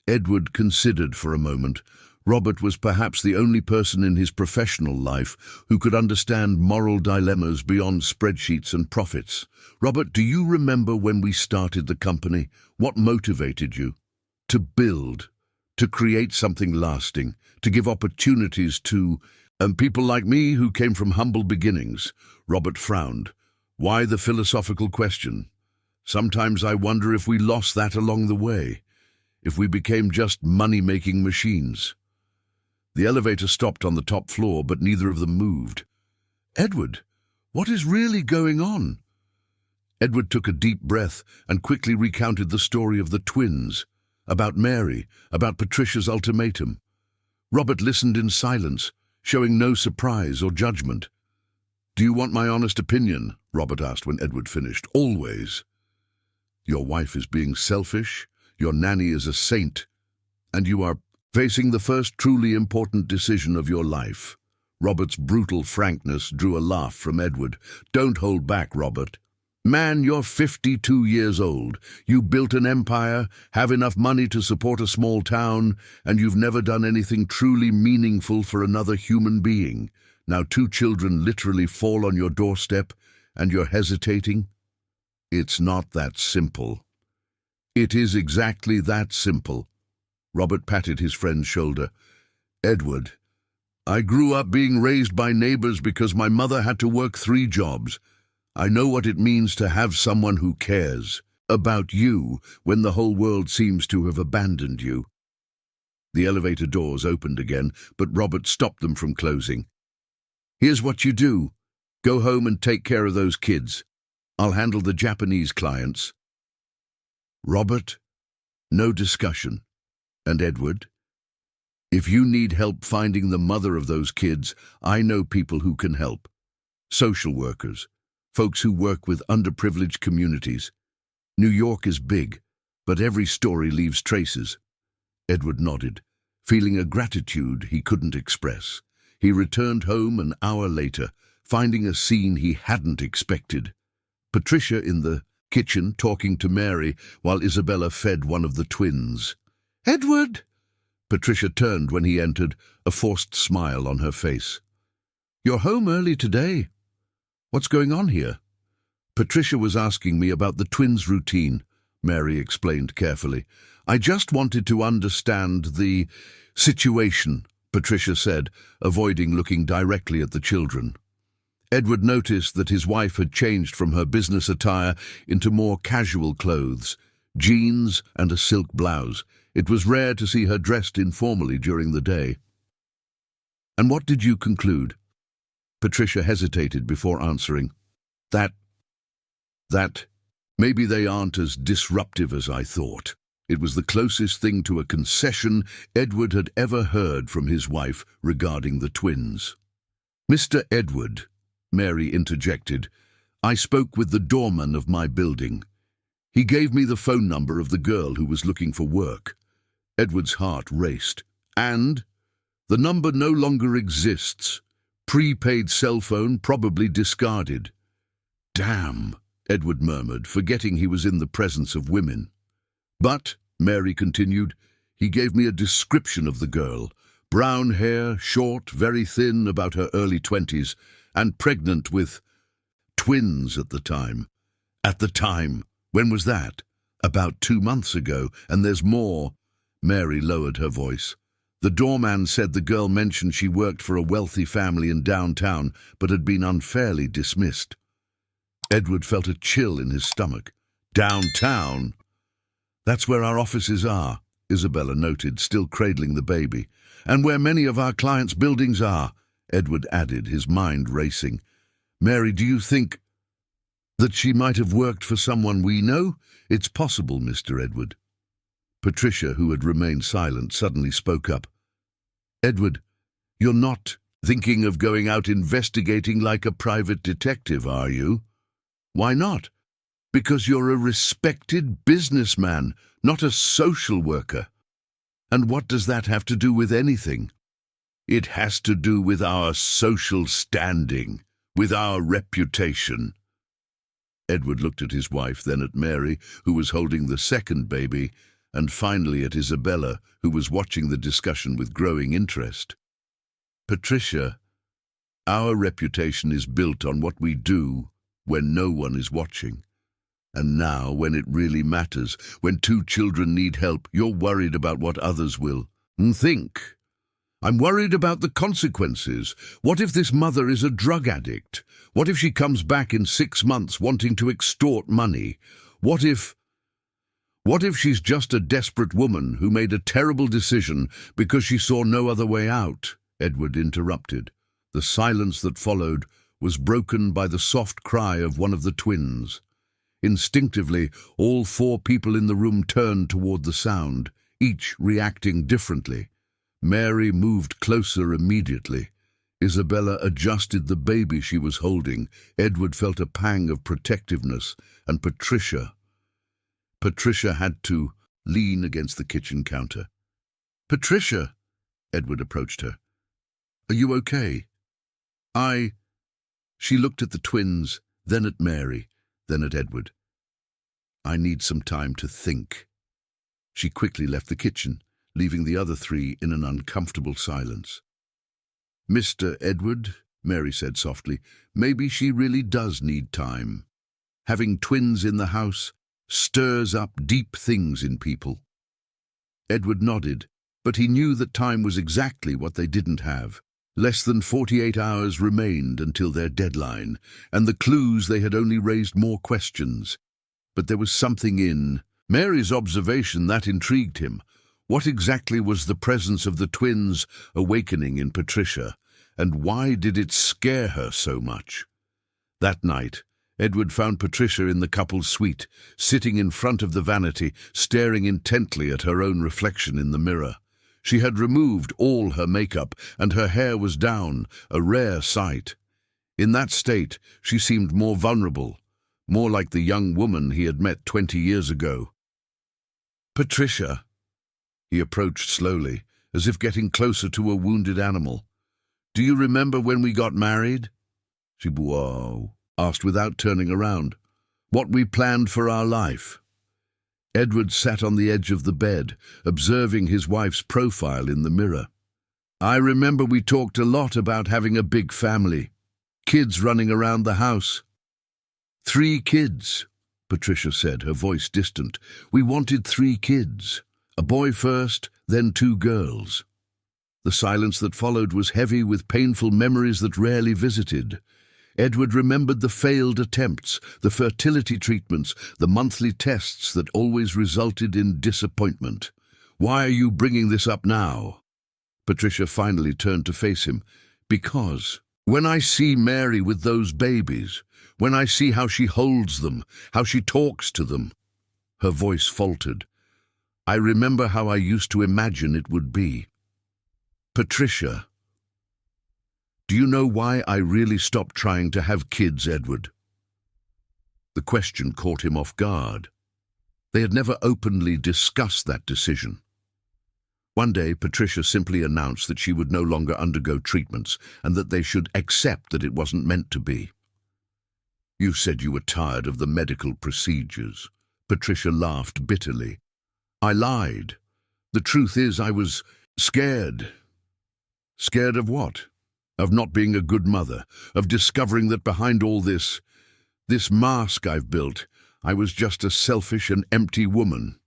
Edward considered for a moment. Robert was perhaps the only person in his professional life who could understand moral dilemmas beyond spreadsheets and profits. "Robert, do you remember when we started the company? What motivated you?" "To build, to create something lasting, to give opportunities to people like me who came from humble beginnings." Robert frowned. "Why the philosophical question? Sometimes I wonder if we lost that along the way, if we became just money-making machines." The elevator stopped on the top floor, but neither of them moved. "Edward, what is really going on?" Edward took a deep breath and quickly recounted the story of the twins, about Mary, about Patricia's ultimatum. Robert listened in silence, showing no surprise or judgment. "Do you want my honest opinion?" Robert asked when Edward finished. "Always. Your wife is being selfish, your nanny is a saint, and you are facing the first truly important decision of your life." Robert's brutal frankness drew a laugh from Edward. "Don't hold back, Robert. Man, you're 52 years old. You built an empire, have enough money to support a small town, and you've never done anything truly meaningful for another human being. Now 2 children literally fall on your doorstep, and you're hesitating? It's not that simple." "It is exactly that simple." Robert patted his friend's shoulder. "Edward, I grew up being raised by neighbors because my mother had to work 3 jobs. I know what it means to have someone who cares about you when the whole world seems to have abandoned you." The elevator doors opened again, but Robert stopped them from closing. "Here's what you do. Go home and take care of those kids. I'll handle the Japanese clients." "Robert, no discussion. And Edward, if you need help finding the mother of those kids, I know people who can help. Social workers, folks who work with underprivileged communities. New York is big, but every story leaves traces." Edward nodded, feeling a gratitude he couldn't express. He returned home an hour later, finding a scene he hadn't expected. Patricia in the kitchen talking to Mary while Isabella fed one of the twins. "Edward!" Patricia turned when he entered, a forced smile on her face. "You're home early today. What's going on here?" "Patricia was asking me about the twins' routine," Mary explained carefully. "I just wanted to understand the situation," Patricia said, avoiding looking directly at the children. Edward noticed that his wife had changed from her business attire into more casual clothes, jeans and a silk blouse. It was rare to see her dressed informally during the day. "And what did you conclude?" Patricia hesitated before answering. That maybe they aren't as disruptive as I thought." It was the closest thing to a concession Edward had ever heard from his wife regarding the twins. "Mr. Edward," Mary interjected, "I spoke with the doorman of my building. He gave me the phone number of the girl who was looking for work. Edward's heart raced. And the number no longer exists. Prepaid cell phone probably discarded. Damn, Edward murmured, forgetting he was in the presence of women. But, Mary continued, he gave me a description of the girl. Brown hair, short, very thin, about her early 20s, and pregnant with twins at the time. At the time? When was that? About 2 months ago, and there's more. Mary lowered her voice. The doorman said the girl mentioned she worked for a wealthy family in downtown, but had been unfairly dismissed. Edward felt a chill in his stomach. Downtown? That's where our offices are, Isabella noted, still cradling the baby. And where many of our clients' buildings are, Edward added, his mind racing. Mary, do you think that she might have worked for someone we know? It's possible, Mr. Edward. Patricia, who had remained silent, suddenly spoke up. Edward, you're not thinking of going out investigating like a private detective, are you? Why not? Because you're a respected businessman, not a social worker. And what does that have to do with anything? It has to do with our social standing, with our reputation. Edward looked at his wife, then at Mary, who was holding the second baby, and finally at Isabella, who was watching the discussion with growing interest. Patricia, our reputation is built on what we do when no one is watching. And now, when it really matters, when 2 children need help, you're worried about what others will think. I'm worried about the consequences. What if this mother is a drug addict? What if she comes back in 6 months wanting to extort money? What if she's just a desperate woman who made a terrible decision because she saw no other way out? Edward interrupted. The silence that followed was broken by the soft cry of one of the twins. Instinctively, all 4 people in the room turned toward the sound, each reacting differently. Mary moved closer immediately. Isabella adjusted the baby she was holding. Edward felt a pang of protectiveness, and Patricia had to lean against the kitchen counter. Patricia, Edward approached her. Are you okay? She looked at the twins, then at Mary, then at Edward. I need some time to think. She quickly left the kitchen, leaving the other 3 in an uncomfortable silence. Mr. Edward, Mary said softly, maybe she really does need time. Having twins in the house stirs up deep things in people. Edward nodded, but he knew that time was exactly what they didn't have. Less than 48 hours remained until their deadline, and the clues they had only raised more questions. But there was something in Mary's observation that intrigued him. What exactly was the presence of the twins awakening in Patricia, and why did it scare her so much? That night, Edward found Patricia in the couple's suite, sitting in front of the vanity, staring intently at her own reflection in the mirror. She had removed all her makeup, and her hair was down, a rare sight. In that state, she seemed more vulnerable, more like the young woman he had met 20 years ago. Patricia, he approached slowly, as if getting closer to a wounded animal. Do you remember when we got married? She asked without turning around. What we planned for our life. Edward sat on the edge of the bed, observing his wife's profile in the mirror. I remember we talked a lot about having a big family. Kids running around the house. 3 kids, Patricia said, her voice distant. We wanted 3 kids. A boy first, then 2 girls. The silence that followed was heavy with painful memories that rarely visited. Edward remembered the failed attempts, the fertility treatments, the monthly tests that always resulted in disappointment. Why are you bringing this up now? Patricia finally turned to face him. Because when I see Mary with those babies, when I see how she holds them, how she talks to them, her voice faltered. I remember how I used to imagine it would be. Patricia, do you know why I really stopped trying to have kids, Edward? The question caught him off guard. They had never openly discussed that decision. One day, Patricia simply announced that she would no longer undergo treatments and that they should accept that it wasn't meant to be. "You said you were tired of the medical procedures." Patricia laughed bitterly. "I lied. The truth is I was scared." "Scared of what? Of not being a good mother, of discovering that behind all this mask I've built, I was just a selfish and empty woman."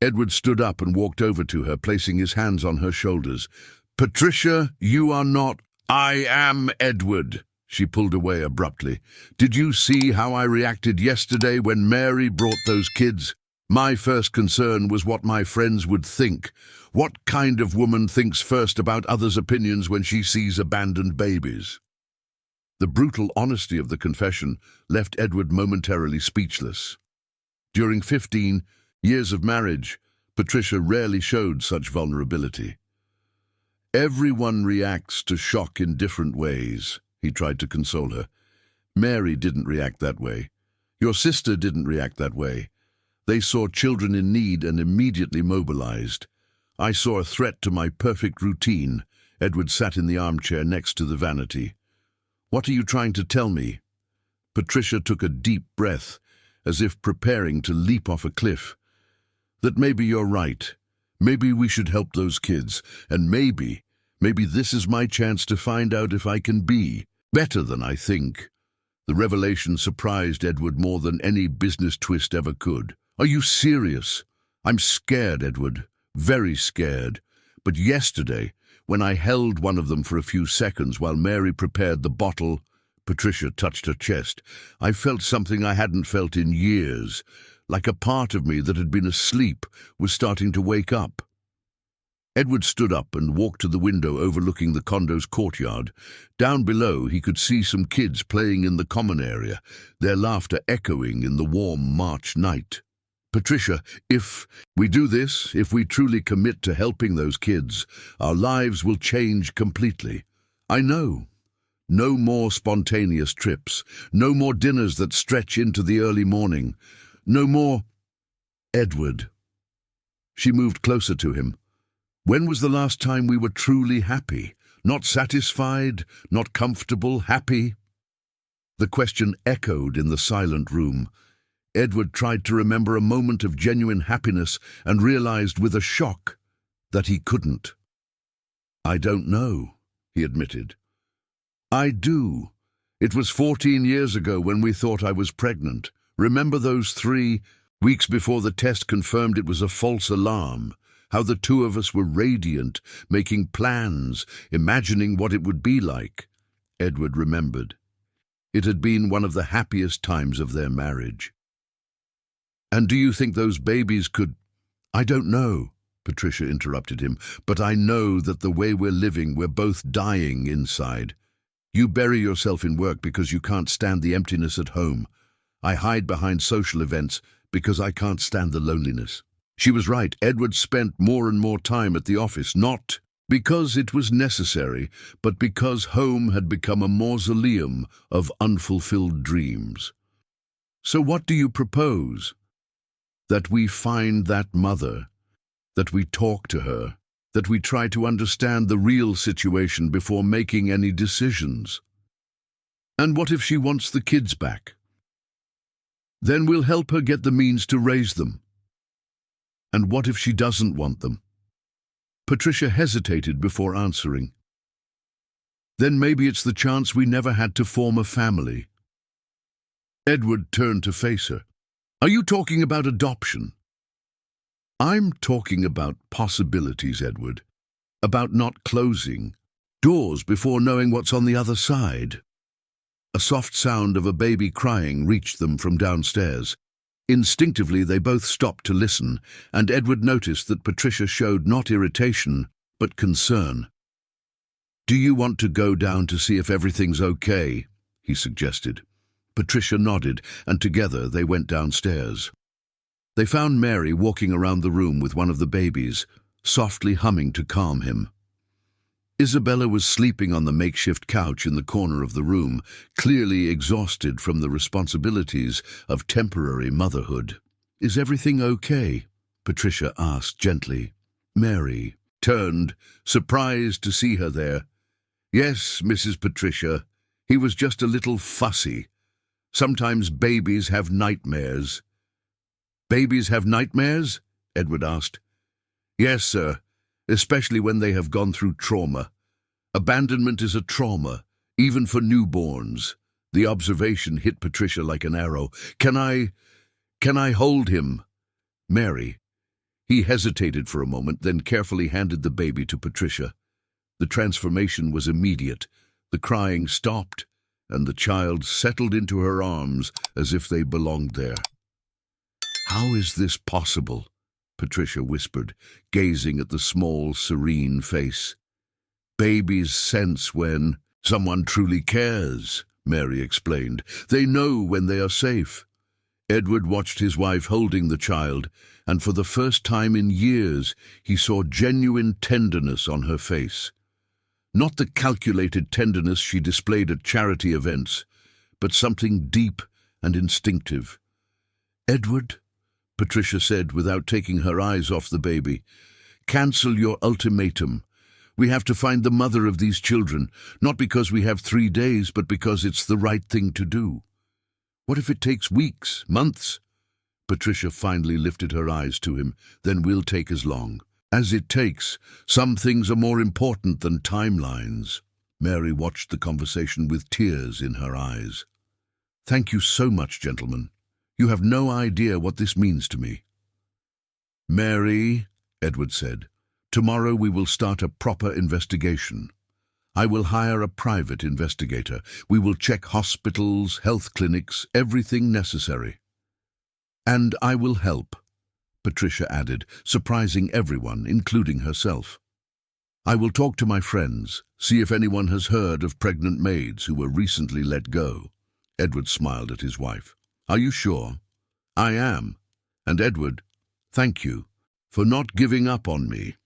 Edward stood up and walked over to her, placing his hands on her shoulders. "Patricia, you are not—" "I am Edward." She pulled away abruptly. "Did you see how I reacted yesterday when Mary brought those kids? My first concern was what my friends would think. What kind of woman thinks first about others' opinions when she sees abandoned babies?" The brutal honesty of the confession left Edward momentarily speechless. During 15 years of marriage, Patricia rarely showed such vulnerability. "Everyone reacts to shock in different ways," he tried to console her. "Mary didn't react that way. Your sister didn't react that way. They saw children in need and immediately mobilized. I saw a threat to my perfect routine." Edward sat in the armchair next to the vanity. "What are you trying to tell me?" Patricia took a deep breath, as if preparing to leap off a cliff. "That maybe you're right. Maybe we should help those kids. And maybe this is my chance to find out if I can be better than I think." The revelation surprised Edward more than any business twist ever could. "Are you serious?" "I'm scared, Edward. Very scared. But yesterday, when I held one of them for a few seconds while Mary prepared the bottle," Patricia touched her chest, "I felt something I hadn't felt in years. Like a part of me that had been asleep was starting to wake up." Edward stood up and walked to the window overlooking the condo's courtyard. Down below, he could see some kids playing in the common area, their laughter echoing in the warm March night. "Patricia, if we do this, if we truly commit to helping those kids, our lives will change completely. I know. No more spontaneous trips, no more dinners that stretch into the early morning. No more—" "Edward." She moved closer to him. "When was the last time we were truly happy? Not satisfied, not comfortable, happy?" The question echoed in the silent room. Edward tried to remember a moment of genuine happiness and realized with a shock that he couldn't. "I don't know," he admitted. "I do. It was 14 years ago when we thought I was pregnant. Remember those 3 weeks before the test confirmed it was a false alarm? How the two of us were radiant, making plans, imagining what it would be like." Edward remembered. It had been one of the happiest times of their marriage. "And do you think those babies could—" "I don't know," Patricia interrupted him, "but I know that the way we're living, we're both dying inside. You bury yourself in work because you can't stand the emptiness at home. I hide behind social events because I can't stand the loneliness." She was right. Edward spent more and more time at the office, not because it was necessary, but because home had become a mausoleum of unfulfilled dreams. "So what do you propose?" "That we find that mother, that we talk to her, that we try to understand the real situation before making any decisions." "And what if she wants the kids back?" "Then we'll help her get the means to raise them." "And what if she doesn't want them?" Patricia hesitated before answering. "Then maybe it's the chance we never had to form a family." Edward turned to face her. "Are you talking about adoption?" "I'm talking about possibilities, Edward. About not closing doors before knowing what's on the other side." A soft sound of a baby crying reached them from downstairs. Instinctively, they both stopped to listen, and Edward noticed that Patricia showed not irritation, but concern. "Do you want to go down to see if everything's okay?" he suggested. Patricia nodded, and together they went downstairs. They found Mary walking around the room with one of the babies, softly humming to calm him. Isabella was sleeping on the makeshift couch in the corner of the room, clearly exhausted from the responsibilities of temporary motherhood. "Is everything okay?" Patricia asked gently. Mary turned, surprised to see her there. "Yes, Mrs. Patricia, he was just a little fussy. Sometimes babies have nightmares." "Babies have nightmares?" Edward asked. "Yes, sir, especially when they have gone through trauma. Abandonment is a trauma, even for newborns." The observation hit Patricia like an arrow. Can I hold him?" "Mary." He hesitated for a moment, then carefully handed the baby to Patricia. The transformation was immediate. The crying stopped, and the child settled into her arms as if they belonged there. "How is this possible?" Patricia whispered, gazing at the small, serene face. "Babies sense when someone truly cares," Mary explained. "They know when they are safe." Edward watched his wife holding the child, and for the first time in years he saw genuine tenderness on her face. Not the calculated tenderness she displayed at charity events, but something deep and instinctive. "Edward," Patricia said without taking her eyes off the baby, "cancel your ultimatum. We have to find the mother of these children, not because we have 3 days, but because it's the right thing to do." "What if it takes weeks, months?" Patricia finally lifted her eyes to him. "Then we'll take as long as it takes. Some things are more important than timelines." Mary watched the conversation with tears in her eyes. "Thank you so much, gentlemen. You have no idea what this means to me." "Mary," Edward said, "tomorrow we will start a proper investigation. I will hire a private investigator. We will check hospitals, health clinics, everything necessary." "And I will help," Patricia added, surprising everyone, including herself. "I will talk to my friends, see if anyone has heard of pregnant maids who were recently let go." Edward smiled at his wife. "Are you sure?" "I am. And Edward, thank you for not giving up on me."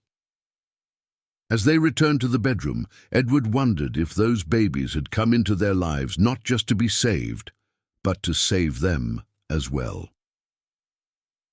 As they returned to the bedroom, Edward wondered if those babies had come into their lives not just to be saved, but to save them as well.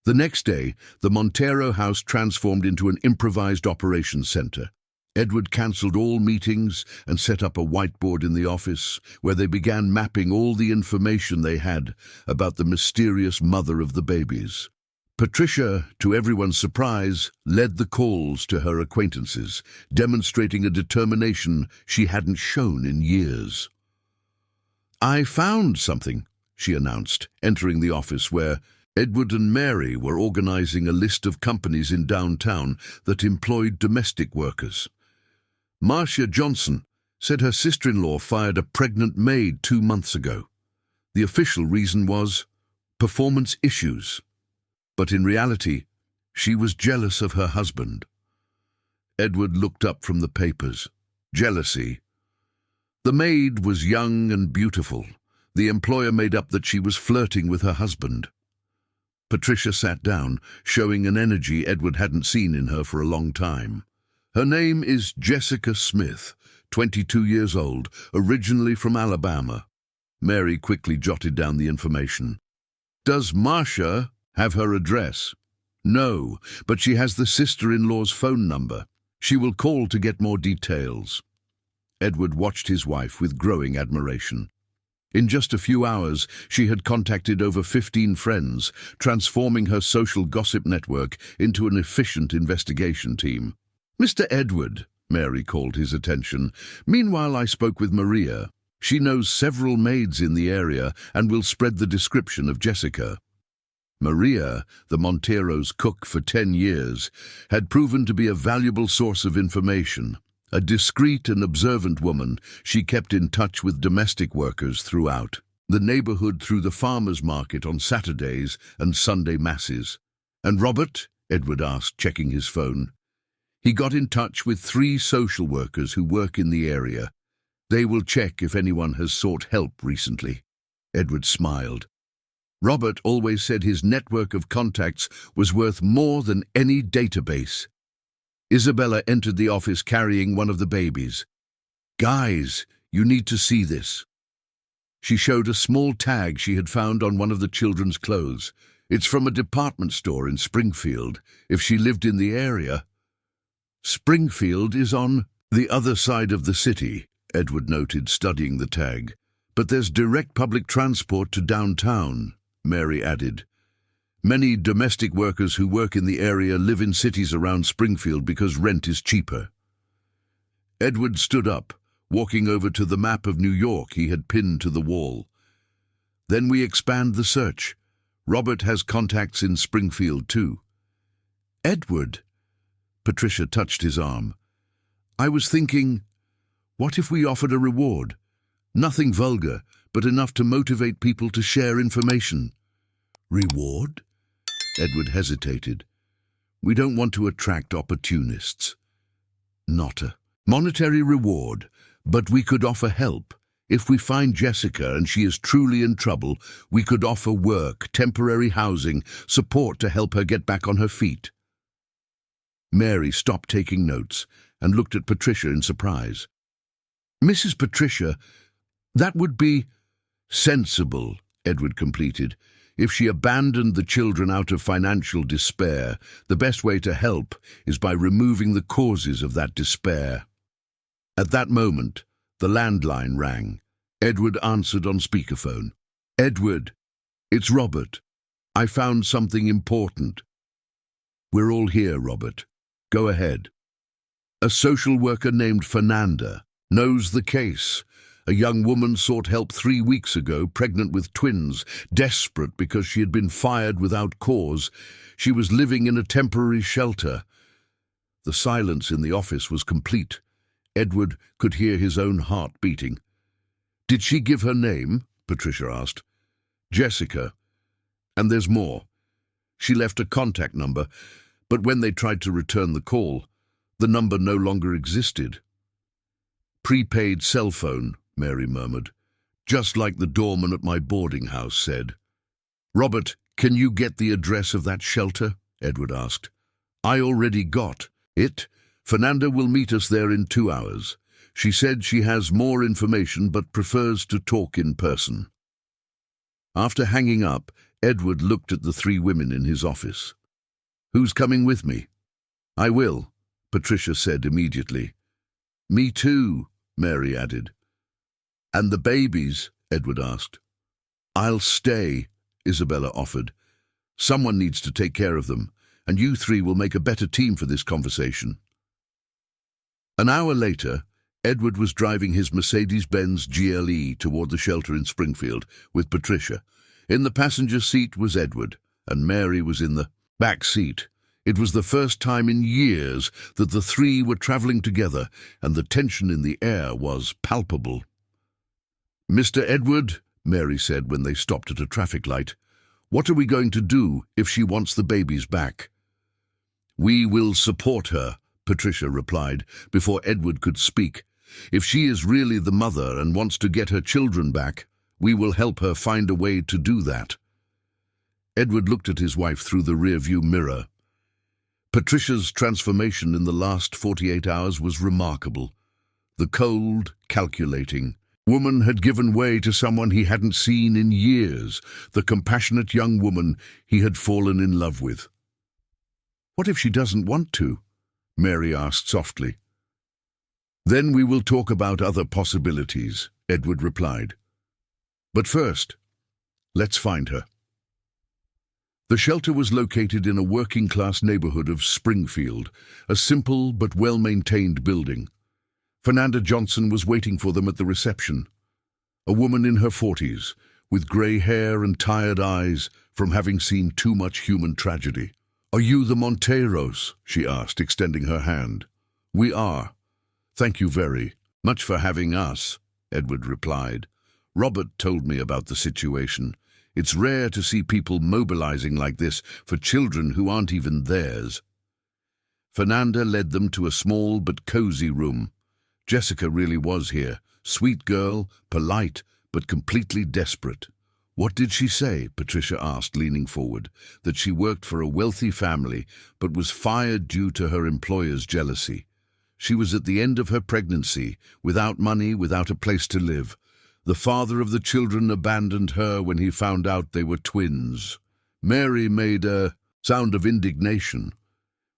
The next day, the Montero house transformed into an improvised operations center. Edward cancelled all meetings and set up a whiteboard in the office where they began mapping all the information they had about the mysterious mother of the babies. Patricia, to everyone's surprise, led the calls to her acquaintances, demonstrating a determination she hadn't shown in years. "I found something," she announced, entering the office where Edward and Mary were organizing a list of companies in downtown that employed domestic workers. Marcia Johnson said her sister-in-law fired a pregnant maid 2 months ago. The official reason was performance issues. But in reality, she was jealous of her husband. Edward looked up from the papers. Jealousy. The maid was young and beautiful. The employer made up that she was flirting with her husband. Patricia sat down, showing an energy Edward hadn't seen in her for a long time. "Her name is Jessica Smith, 22 years old, originally from Alabama." Mary quickly jotted down the information. "Does Marcia have her address?" "No, but she has the sister-in-law's phone number. She will call to get more details." Edward watched his wife with growing admiration. In just a few hours, she had contacted over 15 friends, transforming her social gossip network into an efficient investigation team. "Mr. Edward," Mary called his attention. "Meanwhile, I spoke with Maria. She knows several maids in the area and will spread the description of Jessica." Maria, the Monteros' cook for 10 years, had proven to be a valuable source of information. A discreet and observant woman, she kept in touch with domestic workers throughout the neighborhood, through the farmers' market on Saturdays and Sunday masses. "And Robert?" Edward asked, checking his phone. "He got in touch with 3 social workers who work in the area. They will check if anyone has sought help recently." Edward smiled. Robert always said his network of contacts was worth more than any database. Isabella entered the office carrying one of the babies. "Guys, you need to see this." She showed a small tag she had found on one of the children's clothes. "It's from a department store in Springfield. If she lived in the area..." Springfield is on the other side of the city, Edward noted, studying the tag. But there's direct public transport to downtown, Mary added. Many domestic workers who work in the area live in cities around Springfield because rent is cheaper. Edward stood up, walking over to the map of New York he had pinned to the wall. Then we expand the search. Robert has contacts in Springfield too. Edward, Patricia touched his arm. I was thinking, what if we offered a reward? Nothing vulgar, but enough to motivate people to share information. Reward? Edward hesitated. We don't want to attract opportunists. Not a monetary reward, but we could offer help. If we find Jessica and she is truly in trouble, we could offer work, temporary housing, support to help her get back on her feet. Mary stopped taking notes and looked at Patricia in surprise. Mrs. Patricia, that would be sensible, Edward completed. If she abandoned the children out of financial despair, the best way to help is by removing the causes of that despair. At that moment, the landline rang. Edward answered on speakerphone. Edward, it's Robert. I found something important. We're all here, Robert. Go ahead. A social worker named Fernanda knows the case. A young woman sought help 3 weeks ago, pregnant with twins, desperate because she had been fired without cause. She was living in a temporary shelter. The silence in the office was complete. Edward could hear his own heart beating. Did she give her name? Patricia asked. Jessica. And there's more. She left a contact number, but when they tried to return the call, the number no longer existed. Prepaid cell phone, Mary murmured. Just like the doorman at my boarding house said. Robert, can you get the address of that shelter? Edward asked. I already got it. Fernanda will meet us there in 2 hours. She said she has more information but prefers to talk in person. After hanging up, Edward looked at the 3 women in his office. Who's coming with me? I will, Patricia said immediately. Me too, Mary added. And the babies? Edward asked. I'll stay, Isabella offered. Someone needs to take care of them, and you 3 will make a better team for this conversation. An hour later, Edward was driving his Mercedes-Benz GLE toward the shelter in Springfield with Patricia. In the passenger seat was Edward, and Mary was in the back seat. It was the first time in years that the 3 were traveling together, and the tension in the air was palpable. Mr. Edward, Mary said when they stopped at a traffic light, what are we going to do if she wants the babies back? We will support her, Patricia replied, before Edward could speak. If she is really the mother and wants to get her children back, we will help her find a way to do that. Edward looked at his wife through the rearview mirror. Patricia's transformation in the last 48 hours was remarkable. The cold, calculating woman had given way to someone he hadn't seen in years, the compassionate young woman he had fallen in love with. What if she doesn't want to? Mary asked softly. Then we will talk about other possibilities, Edward replied. But first, let's find her. The shelter was located in a working-class neighborhood of Springfield, a simple but well-maintained building. Fernanda Johnson was waiting for them at the reception. A woman in her 40s, with grey hair and tired eyes from having seen too much human tragedy. Are you the Monteros? She asked, extending her hand. We are. Thank you very much for having us, Edward replied. Robert told me about the situation. It's rare to see people mobilizing like this for children who aren't even theirs. Fernanda led them to a small but cozy room. Jessica really was here. Sweet girl, polite, but completely desperate. What did she say? Patricia asked, leaning forward. That she worked for a wealthy family, but was fired due to her employer's jealousy. She was at the end of her pregnancy, without money, without a place to live. The father of the children abandoned her when he found out they were twins. Mary made a sound of indignation.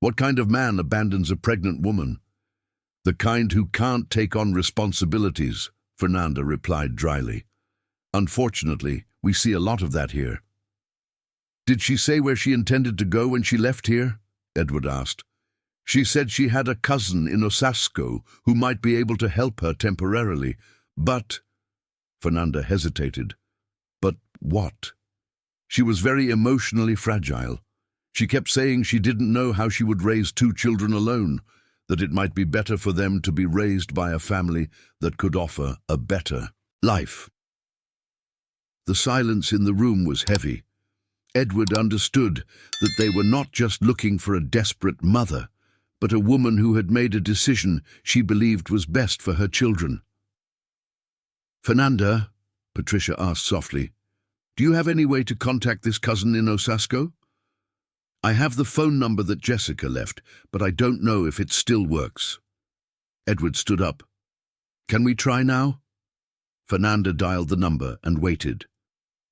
What kind of man abandons a pregnant woman? The kind who can't take on responsibilities, Fernanda replied dryly. Unfortunately, we see a lot of that here. Did she say where she intended to go when she left here? Edward asked. She said she had a cousin in Osasco who might be able to help her temporarily, but... Fernanda hesitated. But what? She was very emotionally fragile. She kept saying she didn't know how she would raise 2 children alone, that it might be better for them to be raised by a family that could offer a better life. The silence in the room was heavy. Edward understood that they were not just looking for a desperate mother, but a woman who had made a decision she believed was best for her children. Fernanda, Patricia asked softly, do you have any way to contact this cousin in Osasco? I have the phone number that Jessica left, but I don't know if it still works. Edward stood up. Can we try now? Fernanda dialed the number and waited.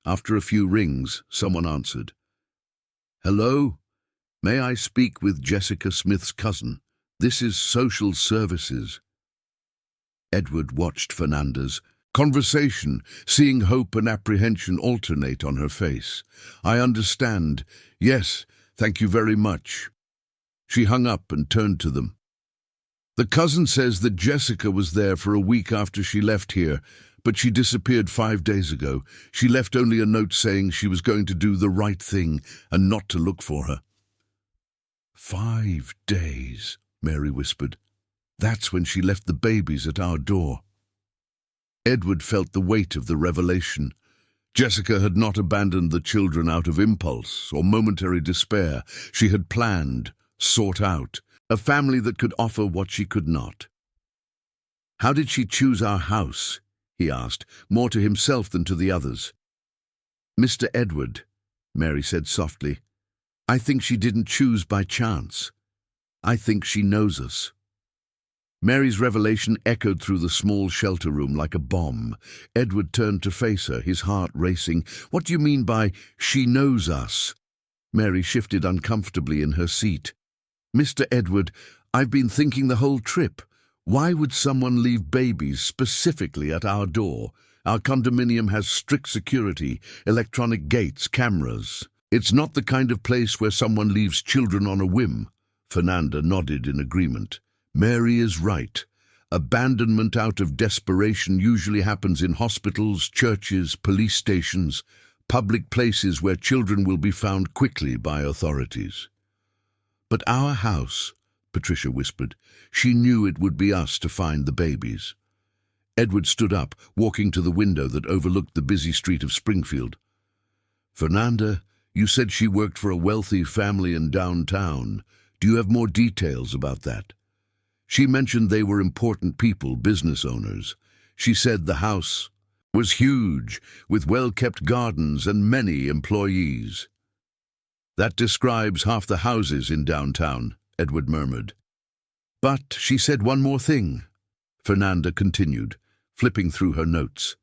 After a few rings, someone answered. Hello? May I speak with Jessica Smith's cousin? This is social services. Edward watched Fernanda's conversation, seeing hope and apprehension alternate on her face. I understand. Yes, thank you very much. She hung up and turned to them. The cousin says that Jessica was there for a week after she left here, but she disappeared 5 days ago. She left only a note saying she was going to do the right thing and not to look for her. 5 days, Mary whispered. That's when she left the babies at our door. Edward felt the weight of the revelation. Jessica had not abandoned the children out of impulse or momentary despair. She had planned, sought out, a family that could offer what she could not. How did she choose our house? He asked, more to himself than to the others. Mr. Edward, Mary said softly, I think she didn't choose by chance. I think she knows us. Mary's revelation echoed through the small shelter room like a bomb. Edward turned to face her, his heart racing. What do you mean by, she knows us? Mary shifted uncomfortably in her seat. Mr. Edward, I've been thinking the whole trip. Why would someone leave babies specifically at our door? Our condominium has strict security, electronic gates, cameras. It's not the kind of place where someone leaves children on a whim. Fernanda nodded in agreement. Mary is right. Abandonment out of desperation usually happens in hospitals, churches, police stations, public places where children will be found quickly by authorities. But our house, Patricia whispered, she knew it would be us to find the babies. Edward stood up, walking to the window that overlooked the busy street of Springfield. Fernanda, you said she worked for a wealthy family in downtown. Do you have more details about that? She mentioned they were important people, business owners. She said the house was huge, with well-kept gardens and many employees. That describes half the houses in downtown, Edward murmured. But she said one more thing, Fernanda continued, flipping through her notes.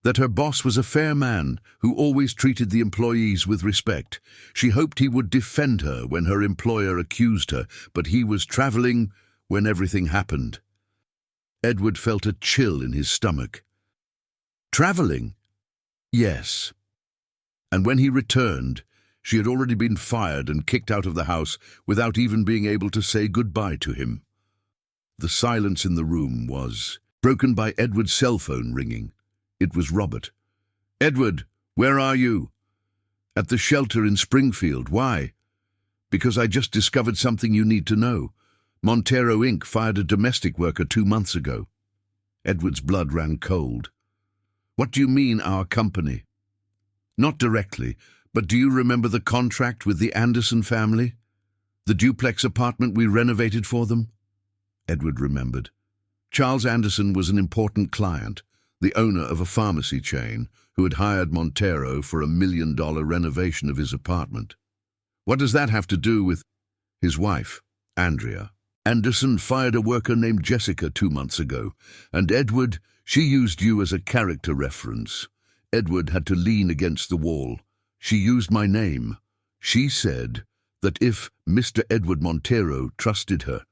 That her boss was a fair man who always treated the employees with respect. She hoped he would defend her when her employer accused her, but he was traveling when everything happened. Edward felt a chill in his stomach. Traveling? Yes. And when he returned, she had already been fired and kicked out of the house without even being able to say goodbye to him. The silence in the room was broken by Edward's cell phone ringing. It was Robert. Edward, where are you? At the shelter in Springfield. Why? Because I just discovered something you need to know. Montero Inc. fired a domestic worker 2 months ago. Edward's blood ran cold. What do you mean, our company? Not directly, but do you remember the contract with the Anderson family? The duplex apartment we renovated for them? Edward remembered. Charles Anderson was an important client, the owner of a pharmacy chain, who had hired Montero for $1 million renovation of his apartment. What does that have to do with his wife, Andrea? Anderson fired a worker named Jessica 2 months ago, and Edward, she used you as a character reference. Edward had to lean against the wall. She used my name. She said that if Mr. Edward Montero trusted her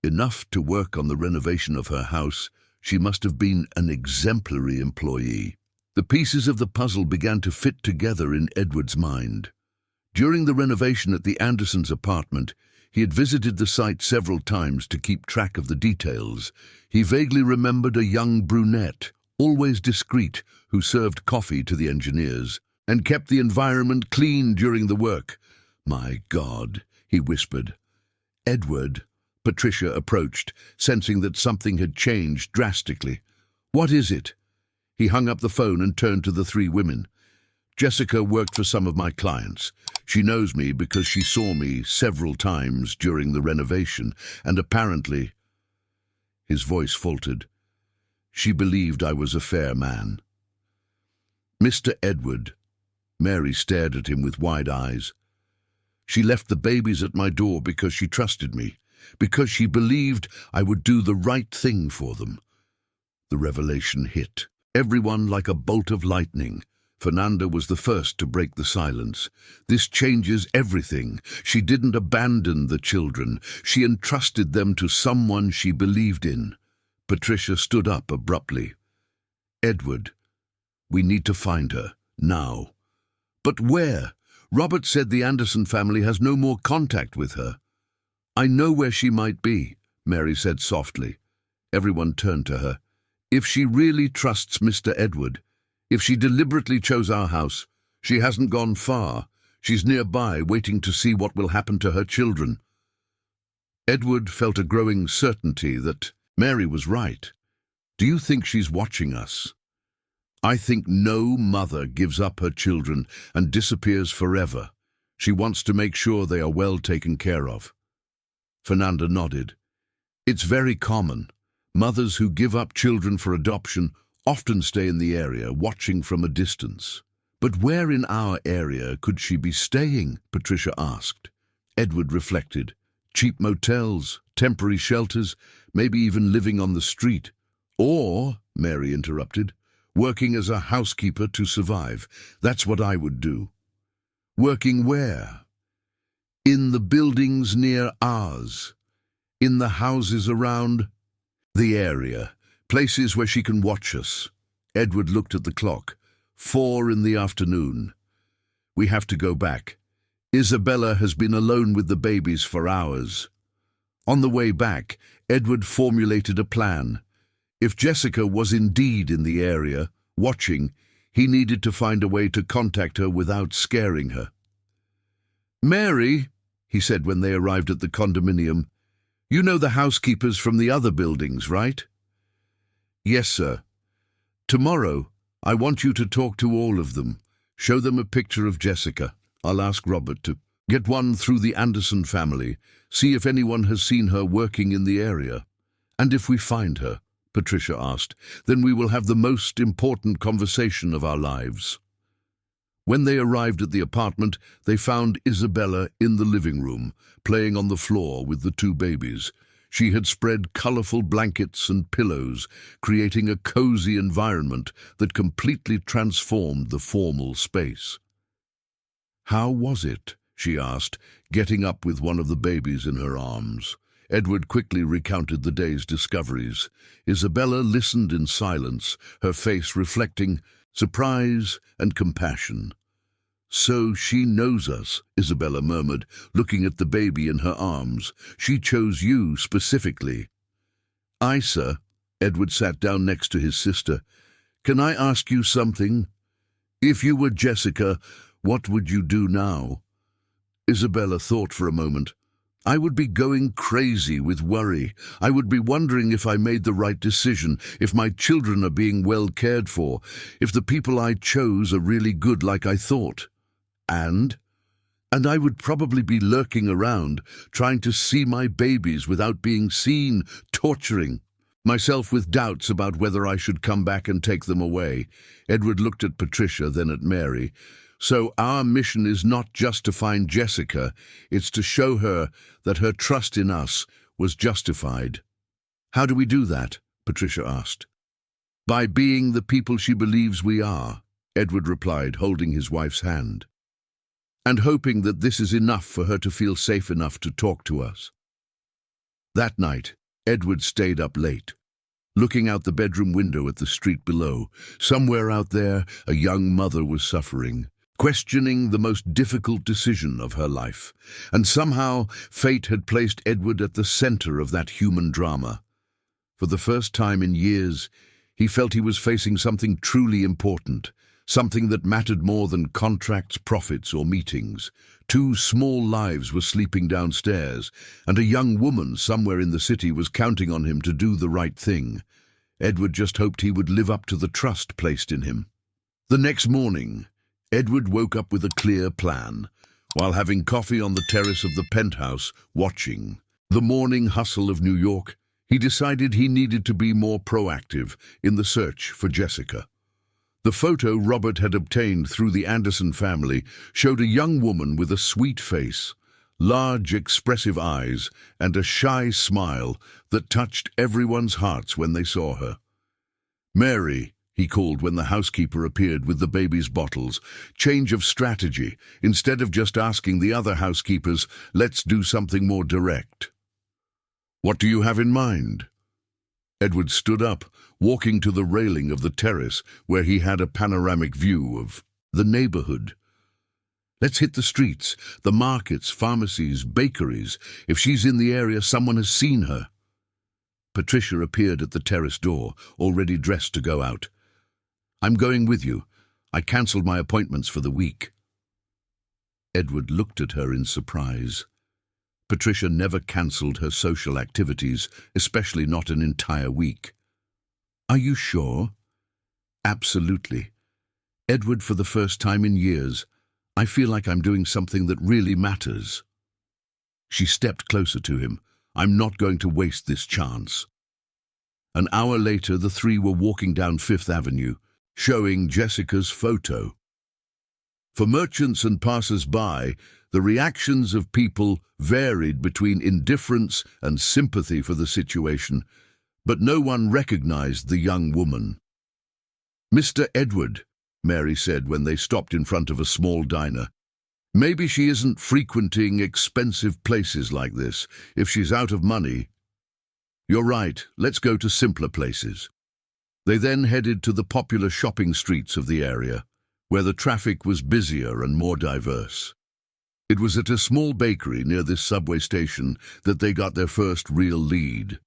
enough to work on the renovation of her house, she must have been an exemplary employee. The pieces of the puzzle began to fit together in Edward's mind. During the renovation at the Andersons' apartment, he had visited the site several times to keep track of the details. He vaguely remembered a young brunette, always discreet, who served coffee to the engineers and kept the environment clean during the work. "My God," he whispered. "Edward," Patricia approached, sensing that something had changed drastically. "What is it?" He hung up the phone and turned to the three women. "Jessica worked for some of my clients. She knows me because she saw me several times during the renovation, and apparently—" his voice faltered. "She believed I was a fair man." "Mr. Edward," Mary stared at him with wide eyes. "She left the babies at my door because she trusted me, because she believed I would do the right thing for them." The revelation hit everyone like a bolt of lightning. Fernanda was the first to break the silence. "This changes everything. She didn't abandon the children. She entrusted them to someone she believed in." Patricia stood up abruptly. "Edward, we need to find her, now." "But where? Robert said the Anderson family has no more contact with her." "I know where she might be," Mary said softly. Everyone turned to her. "If she really trusts Mr. Edward, if she deliberately chose our house, she hasn't gone far. She's nearby, waiting to see what will happen to her children." Edward felt a growing certainty that Mary was right. "Do you think she's watching us?" "I think no mother gives up her children and disappears forever. She wants to make sure they are well taken care of." Fernanda nodded. "It's very common. Mothers who give up children for adoption often stay in the area, watching from a distance." "But where in our area could she be staying?" Patricia asked. Edward reflected. "Cheap motels, temporary shelters, maybe even living on the street." "Or," Mary interrupted, "working as a housekeeper to survive. That's what I would do." "Working where?" "In the buildings near ours. In the houses around the area. Places where she can watch us." Edward looked at the clock. 4 in the afternoon. "We have to go back. Isabella has been alone with the babies for hours." On the way back, Edward formulated a plan. If Jessica was indeed in the area, watching, he needed to find a way to contact her without scaring her. "Mary," he said when they arrived at the condominium, "you know the housekeepers from the other buildings, right?" "Yes, sir. Tomorrow, I want you to talk to all of them. Show them a picture of Jessica. I'll ask Robert to get one through the Anderson family, see if anyone has seen her working in the area. And if we find her," Patricia asked, "then we will have the most important conversation of our lives." When they arrived at the apartment, they found Isabella in the living room, playing on the floor with the 2 babies. She had spread colorful blankets and pillows, creating a cozy environment that completely transformed the formal space. "How was it?" she asked, getting up with one of the babies in her arms. Edward quickly recounted the day's discoveries. Isabella listened in silence, her face reflecting surprise and compassion. "So she knows us," Isabella murmured, looking at the baby in her arms. "She chose you specifically." "I, sir." Edward sat down next to his sister. "Can I ask you something? If you were Jessica, what would you do now?" Isabella thought for a moment. "I would be going crazy with worry. I would be wondering if I made the right decision, if my children are being well cared for, if the people I chose are really good like I thought. And I would probably be lurking around, trying to see my babies without being seen, torturing myself with doubts about whether I should come back and take them away." Edward looked at Patricia, then at Mary. "So our mission is not just to find Jessica, it's to show her that her trust in us was justified." "How do we do that?" Patricia asked. "By being the people she believes we are," Edward replied, holding his wife's hand. and hoping that this is enough for her to feel safe enough to talk to us. That night, Edward stayed up late, looking out the bedroom window at the street below. Somewhere out there, a young mother was suffering, questioning the most difficult decision of her life. And somehow, fate had placed Edward at the center of that human drama. For the first time in years, he felt he was facing something truly important, something that mattered more than contracts, profits, or meetings. Two small lives were sleeping downstairs, and a young woman somewhere in the city was counting on him to do the right thing. Edward just hoped he would live up to the trust placed in him. The next morning, Edward woke up with a clear plan. While having coffee on the terrace of the penthouse, watching the morning hustle of New York, he decided he needed to be more proactive in the search for Jessica. The photo Robert had obtained through the Anderson family showed a young woman with a sweet face, large expressive eyes, and a shy smile that touched everyone's hearts when they saw her. "Mary," he called when the housekeeper appeared with the baby's bottles. Change of strategy. Instead of just asking the other housekeepers, let's do something more direct. "What do you have in mind?" Edward stood up, walking to the railing of the terrace where he had a panoramic view of the neighborhood. "Let's hit the streets, the markets, pharmacies, bakeries. If she's in the area, someone has seen her." Patricia appeared at the terrace door, already dressed to go out. "I'm going with you. I cancelled my appointments for the week." Edward looked at her in surprise. Patricia never cancelled her social activities, especially not an entire week. "Are you sure?" "Absolutely. Edward, for the first time in years, I feel like I'm doing something that really matters." She stepped closer to him. "I'm not going to waste this chance." An hour later, the three were walking down Fifth Avenue, showing Jessica's photo. For merchants and passers-by, the reactions of people varied between indifference and sympathy for the situation, but no one recognized the young woman. "Mr. Edward," Mary said when they stopped in front of a small diner. "Maybe she isn't frequenting expensive places like this. If she's out of money..." "You're right, let's go to simpler places." They then headed to the popular shopping streets of the area, where the traffic was busier and more diverse. It was at a small bakery near this subway station that they got their first real lead.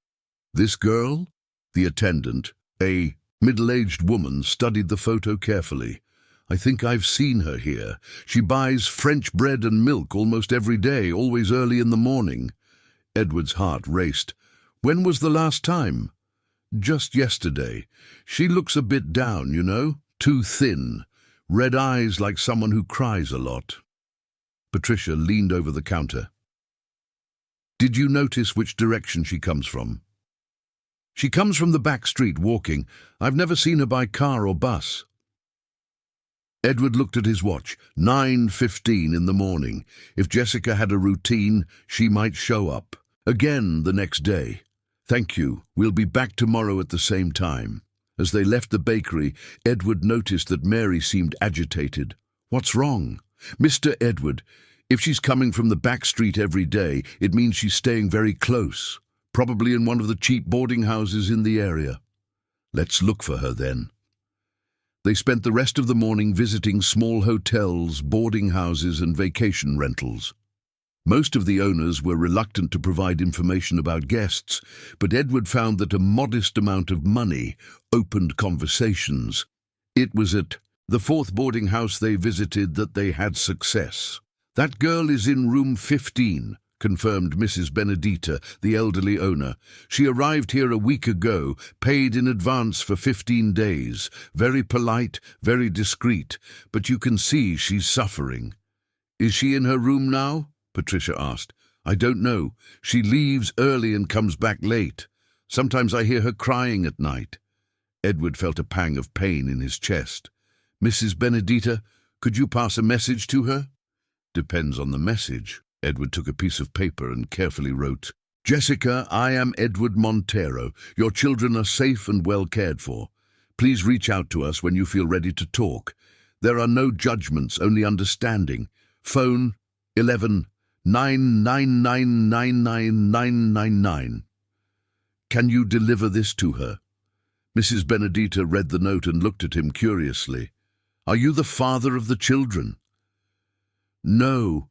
This girl, the attendant, a middle-aged woman, studied the photo carefully. "I think I've seen her here. She buys French bread and milk almost every day, always early in the morning." Edward's heart raced. "When was the last time?" "Just yesterday. She looks a bit down, you know, too thin. Red eyes like someone who cries a lot." Patricia leaned over the counter. "Did you notice which direction she comes from?" "She comes from the back street walking. I've never seen her by car or bus." Edward looked at his watch. 9:15 in the morning. If Jessica had a routine, she might show up again the next day. "Thank you. We'll be back tomorrow at the same time." As they left the bakery, Edward noticed that Mary seemed agitated. "What's wrong?" "Mr. Edward, if she's coming from the back street every day, it means she's staying very close, probably in one of the cheap boarding houses in the area." "Let's look for her then." They spent the rest of the morning visiting small hotels, boarding houses, and vacation rentals. Most of the owners were reluctant to provide information about guests, but Edward found that a modest amount of money opened conversations. It was at the fourth boarding house they visited that they had success. "That girl is in room 15, confirmed Mrs. Benedita, the elderly owner. "She arrived here a week ago, paid in advance for 15 days. Very polite, very discreet, but you can see she's suffering." "Is she in her room now?" Patricia asked. "I don't know. She leaves early and comes back late. Sometimes I hear her crying at night." Edward felt a pang of pain in his chest. "Mrs. Benedita, could you pass a message to her?" "Depends on the message." Edward took a piece of paper and carefully wrote, "Jessica, I am Edward Montero. Your children are safe and well cared for. Please reach out to us when you feel ready to talk. There are no judgments, only understanding. Phone 11 9999999. Can you deliver this to her? Mrs. Benedita read the note and looked at him curiously. Are you the father of the children? No,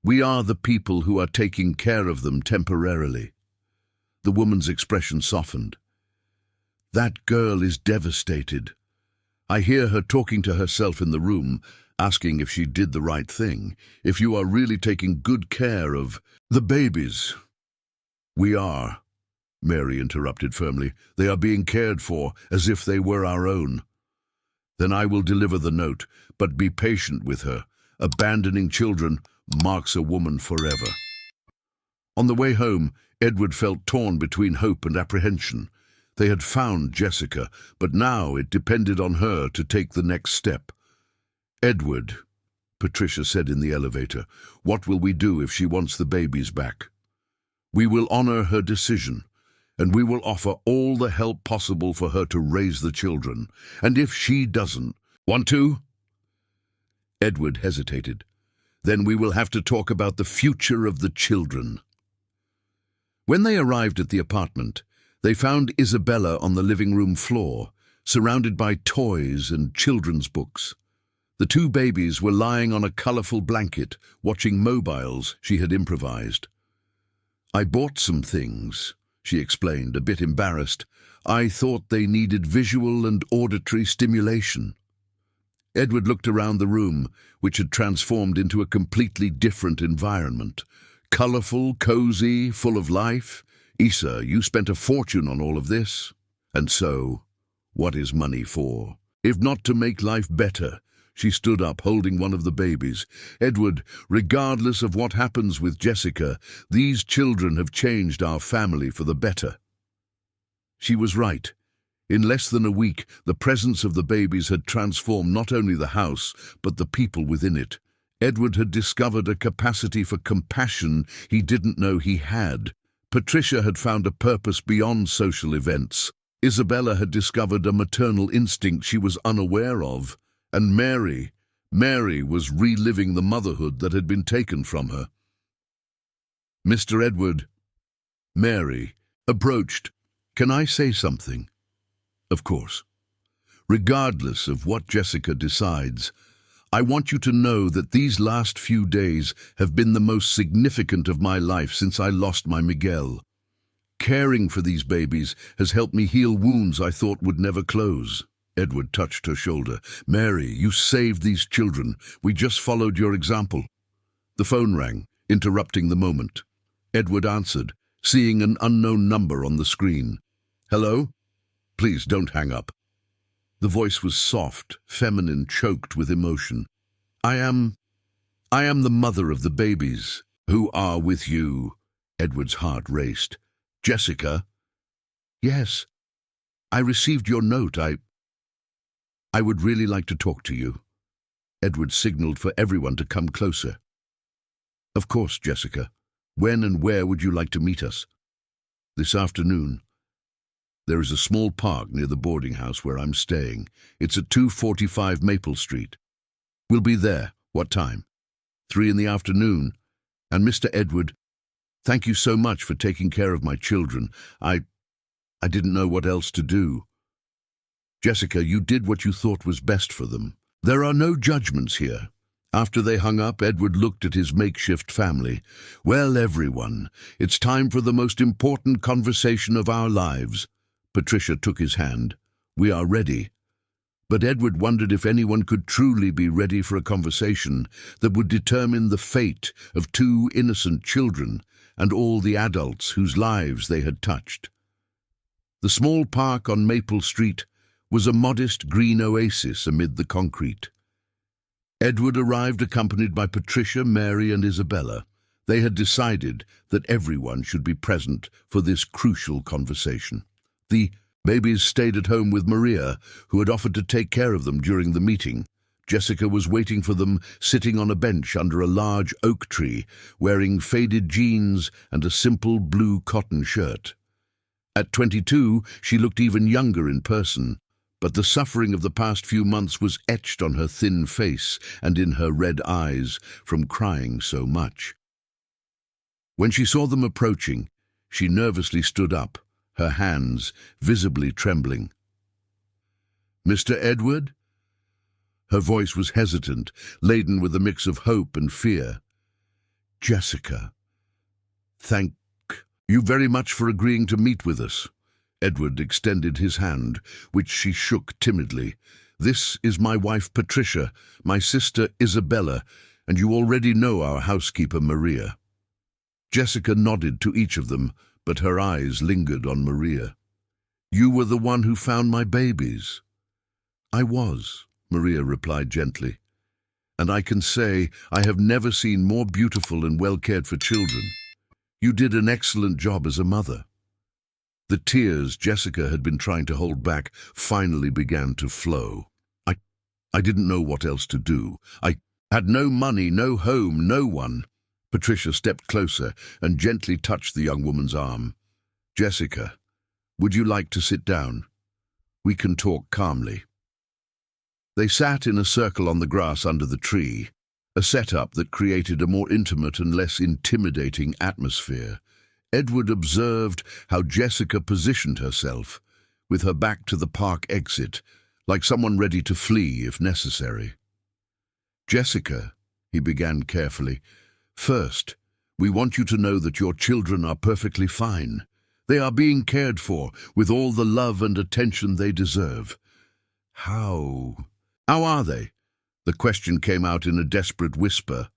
we are the people who are taking care of them temporarily. The woman's expression softened. That girl is devastated. I hear her talking to herself in the room, asking if she did the right thing, if you are really taking good care of the babies. We are, Mary interrupted firmly. They are being cared for as if they were our own. Then I will deliver the note, but be patient with her. Abandoning children marks a woman forever. On the way home, Edward felt torn between hope and apprehension. They had found Jessica, but now it depended on her to take the next step. Edward, Patricia said in the elevator, what will we do if she wants the babies back? We will honor her decision, and we will offer all the help possible for her to raise the children. And if she doesn't want to? Edward hesitated. Then we will have to talk about the future of the children. When they arrived at the apartment, they found Isabella on the living room floor, surrounded by toys and children's books. The two babies were lying on a colorful blanket, watching mobiles she had improvised. I bought some things, she explained, a bit embarrassed. I thought they needed visual and auditory stimulation. Edward looked around the room, which had transformed into a completely different environment. Colorful, cozy, full of life. Isa, you spent a fortune on all of this. And so, what is money for? If not to make life better. She stood up, holding one of the babies. Edward, regardless of what happens with Jessica, these children have changed our family for the better. She was right. In less than a week, the presence of the babies had transformed not only the house, but the people within it. Edward had discovered a capacity for compassion he didn't know he had. Patricia had found a purpose beyond social events. Isabella had discovered a maternal instinct she was unaware of. And Mary was reliving the motherhood that had been taken from her. Mr. Edward, Mary approached. Can I say something? Of course. Regardless of what Jessica decides, I want you to know that these last few days have been the most significant of my life since I lost my Miguel. Caring for these babies has helped me heal wounds I thought would never close. Edward touched her shoulder. Mary, you saved these children. We just followed your example. The phone rang, interrupting the moment. Edward answered, seeing an unknown number on the screen. Hello? Please don't hang up. The voice was soft, feminine, choked with emotion. I am the mother of the babies who are with you. Edward's heart raced. Jessica? Yes. I received your note. I would really like to talk to you. Edward signaled for everyone to come closer. Of course, Jessica. When and where would you like to meet us? This afternoon. There is a small park near the boarding house where I'm staying. It's at 245 Maple Street. We'll be there. What time? 3 in the afternoon. And Mr. Edward, thank you so much for taking care of my children. I didn't know what else to do. Jessica, you did what you thought was best for them. There are no judgments here. After they hung up, Edward looked at his makeshift family. Well, everyone, it's time for the most important conversation of our lives. Patricia took his hand. We are ready. But Edward wondered if anyone could truly be ready for a conversation that would determine the fate of 2 innocent children and all the adults whose lives they had touched. The small park on Maple Street was a modest green oasis amid the concrete. Edward arrived accompanied by Patricia, Mary, and Isabella. They had decided that everyone should be present for this crucial conversation. The babies stayed at home with Maria, who had offered to take care of them during the meeting. Jessica was waiting for them, sitting on a bench under a large oak tree, wearing faded jeans and a simple blue cotton shirt. At 22, she looked even younger in person, but the suffering of the past few months was etched on her thin face and in her red eyes from crying so much. When she saw them approaching, she nervously stood up, her hands visibly trembling. "Mr. Edward?" Her voice was hesitant, laden with a mix of hope and fear. "Jessica, thank you very much for agreeing to meet with us." Edward extended his hand, which she shook timidly. "This is my wife Patricia, my sister Isabella, and you already know our housekeeper Maria." Jessica nodded to each of them, but her eyes lingered on Maria. "You were the one who found my babies." "I was," Maria replied gently. "And I can say I have never seen more beautiful and well-cared-for children. You did an excellent job as a mother." The tears Jessica had been trying to hold back finally began to flow. I didn't know what else to do. I had no money, no home, no one." Patricia stepped closer and gently touched the young woman's arm. "Jessica, would you like to sit down? We can talk calmly." They sat in a circle on the grass under the tree, a setup that created a more intimate and less intimidating atmosphere. Edward observed how Jessica positioned herself, with her back to the park exit, like someone ready to flee if necessary. "Jessica," he began carefully, "first, we want you to know that your children are perfectly fine. They are being cared for with all the love and attention they deserve." How are they?" The question came out in a desperate whisper.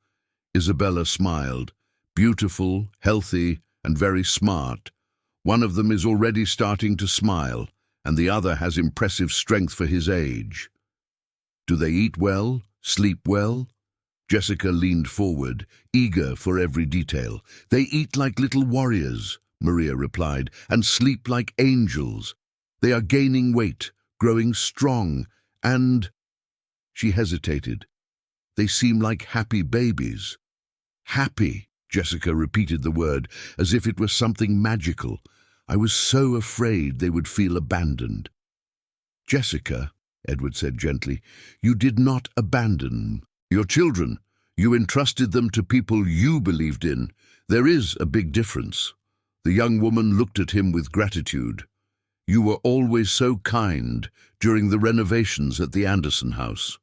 Isabella smiled. "Beautiful, healthy, and very smart. One of them is already starting to smile, and the other has impressive strength for his age." "Do they eat well, sleep well?" Jessica leaned forward, eager for every detail. "They eat like little warriors," Maria replied, "and sleep like angels. They are gaining weight, growing strong, and—" She hesitated. "They seem like happy babies." "Happy," Jessica repeated the word as if it was something magical. "I was so afraid they would feel abandoned." "Jessica," Edward said gently, "you did not abandon your children. You entrusted them to people you believed in. There is a big difference." The young woman looked at him with gratitude. "You were always so kind during the renovations at the Anderson house.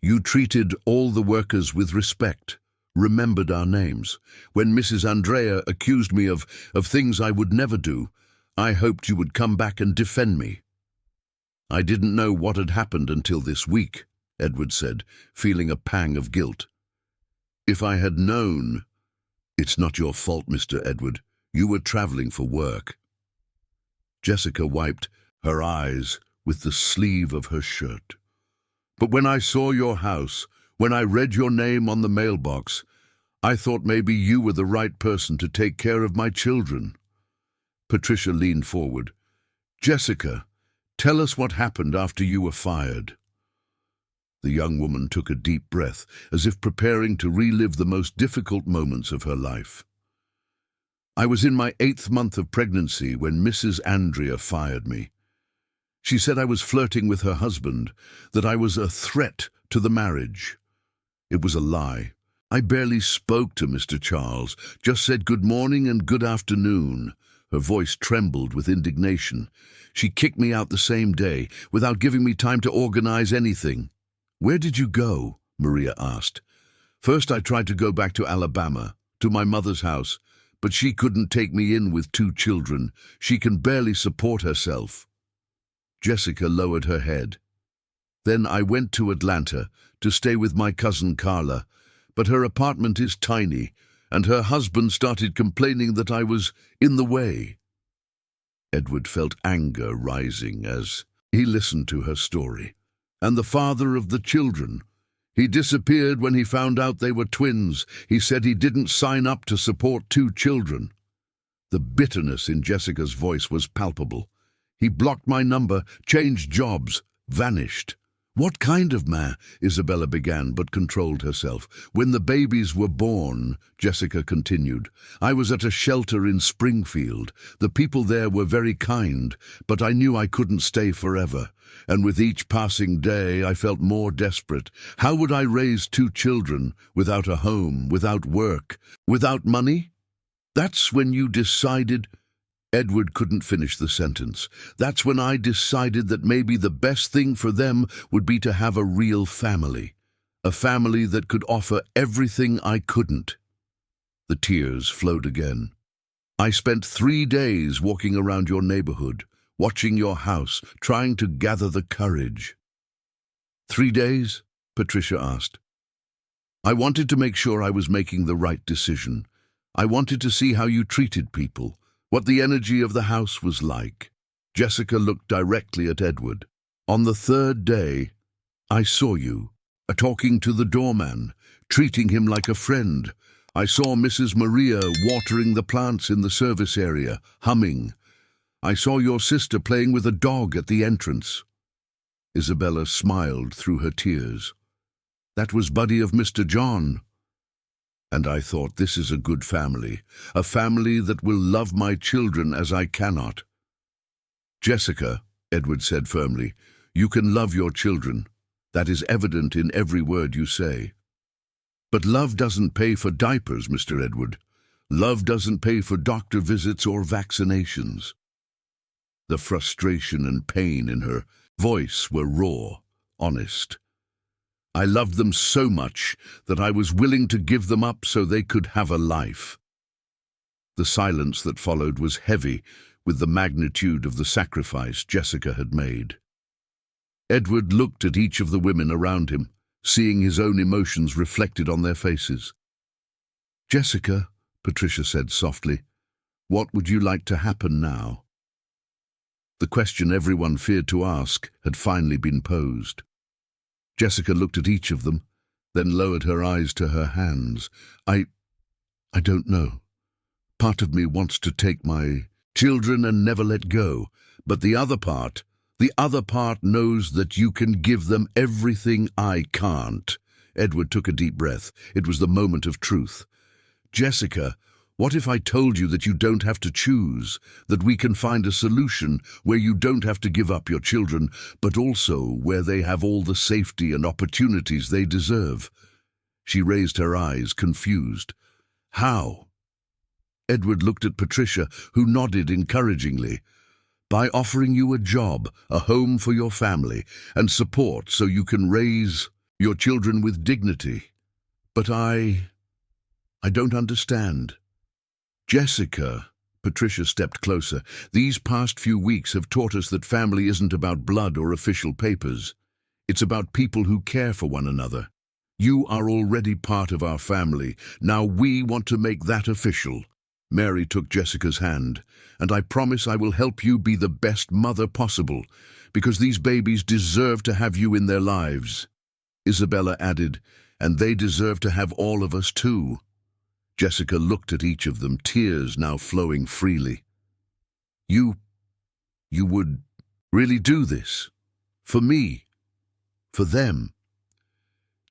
You treated all the workers with respect, remembered our names. When Mrs. Andrea accused me of things I would never do, I hoped you would come back and defend me." "I didn't know what had happened until this week," Edward said, feeling a pang of guilt. "If I had known—" "It's not your fault, Mr. Edward. You were traveling for work." Jessica wiped her eyes with the sleeve of her shirt. "But when I saw your house, when I read your name on the mailbox, I thought maybe you were the right person to take care of my children." Patricia leaned forward. "Jessica, tell us what happened after you were fired." The young woman took a deep breath, as if preparing to relive the most difficult moments of her life. "I was in my 8th month of pregnancy when Mrs. Andrea fired me. She said I was flirting with her husband, that I was a threat to the marriage. It was a lie. I barely spoke to Mr. Charles, just said good morning and good afternoon." Her voice trembled with indignation. "She kicked me out the same day, without giving me time to organize anything." "Where did you go?" Maria asked. "First I tried to go back to Alabama, to my mother's house, but she couldn't take me in with 2 children. She can barely support herself." Jessica lowered her head. "Then I went to Atlanta to stay with my cousin Carla, but her apartment is tiny, and her husband started complaining that I was in the way." Edward felt anger rising as he listened to her story. "And the father of the children? He disappeared when he found out they were twins. He said he didn't sign up to support 2 children. The bitterness in Jessica's voice was palpable. "He blocked my number, changed jobs, vanished. What kind of man? Isabella began, but controlled herself. When the babies were born, Jessica continued, I was at a shelter in Springfield. The people there were very kind, but I knew I couldn't stay forever. And with each passing day, I felt more desperate. How would I raise 2 children without a home, without work, without money? That's when you decided... Edward couldn't finish the sentence. That's when I decided that maybe the best thing for them would be to have a real family. A family that could offer everything I couldn't. The tears flowed again. I spent 3 days walking around your neighborhood, watching your house, trying to gather the courage. 3 days? Patricia asked. I wanted to make sure I was making the right decision. I wanted to see how you treated people, what the energy of the house was like. Jessica looked directly at Edward. On the 3rd day, I saw you, talking to the doorman, treating him like a friend. I saw Mrs. Maria watering the plants in the service area, humming. I saw your sister playing with a dog at the entrance. Isabella smiled through her tears. That was Buddy of Mr. John. And I thought, this is a good family, a family that will love my children as I cannot. Jessica, Edward said firmly, you can love your children. That is evident in every word you say. But love doesn't pay for diapers, Mr. Edward. Love doesn't pay for doctor visits or vaccinations. The frustration and pain in her voice were raw, honest. I loved them so much that I was willing to give them up so they could have a life. The silence that followed was heavy with the magnitude of the sacrifice Jessica had made. Edward looked at each of the women around him, seeing his own emotions reflected on their faces. Jessica, Patricia said softly, what would you like to happen now? The question everyone feared to ask had finally been posed. Jessica looked at each of them, then lowered her eyes to her hands. I don't know. Part of me wants to take my children and never let go, but the other part knows that you can give them everything I can't. Edward took a deep breath. It was the moment of truth. Jessica, what if I told you that you don't have to choose, that we can find a solution where you don't have to give up your children, but also where they have all the safety and opportunities they deserve? She raised her eyes, confused. How? Edward looked at Patricia, who nodded encouragingly. By offering you a job, a home for your family, and support so you can raise your children with dignity. But I don't understand. Jessica, Patricia stepped closer. These past few weeks have taught us that family isn't about blood or official papers. It's about people who care for one another. You are already part of our family. Now we want to make that official. Mary took Jessica's hand, and I promise I will help you be the best mother possible, because these babies deserve to have you in their lives. Isabella added, and they deserve to have all of us too. Jessica looked at each of them, tears now flowing freely. You would really do this? For me? For them?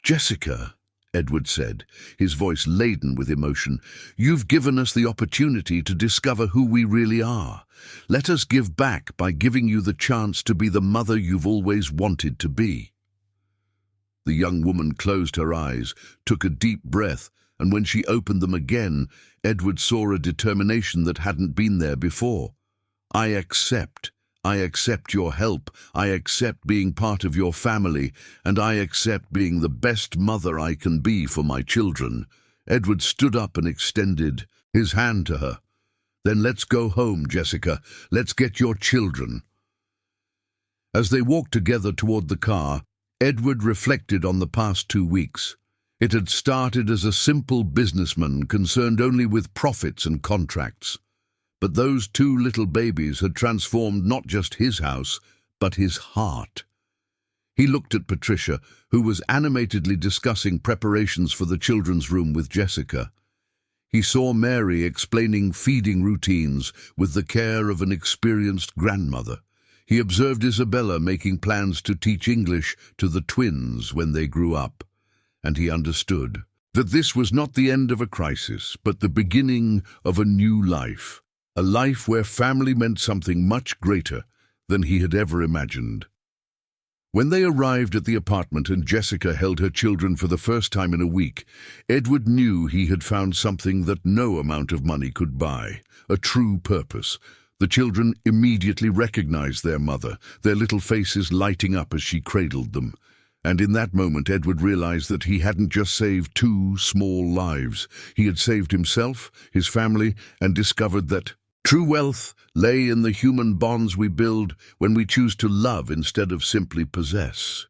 Jessica, Edward said, his voice laden with emotion, you've given us the opportunity to discover who we really are. Let us give back by giving you the chance to be the mother you've always wanted to be. The young woman closed her eyes, took a deep breath, and when she opened them again, Edward saw a determination that hadn't been there before. I accept your help, I accept being part of your family, and I accept being the best mother I can be for my children. Edward stood up and extended his hand to her. Then let's go home, Jessica. Let's get your children. As they walked together toward the car, Edward reflected on the past 2 weeks. It had started as a simple businessman concerned only with profits and contracts. But those 2 little babies had transformed not just his house, but his heart. He looked at Patricia, who was animatedly discussing preparations for the children's room with Jessica. He saw Mary explaining feeding routines with the care of an experienced grandmother. He observed Isabella making plans to teach English to the twins when they grew up, and he understood that this was not the end of a crisis, but the beginning of a new life, a life where family meant something much greater than he had ever imagined. When they arrived at the apartment and Jessica held her children for the first time in a week, Edward knew he had found something that no amount of money could buy, a true purpose. The children immediately recognized their mother, their little faces lighting up as she cradled them. And in that moment, Edward realized that he hadn't just saved two small lives. He had saved himself, his family, and discovered that true wealth lay in the human bonds we build when we choose to love instead of simply possess.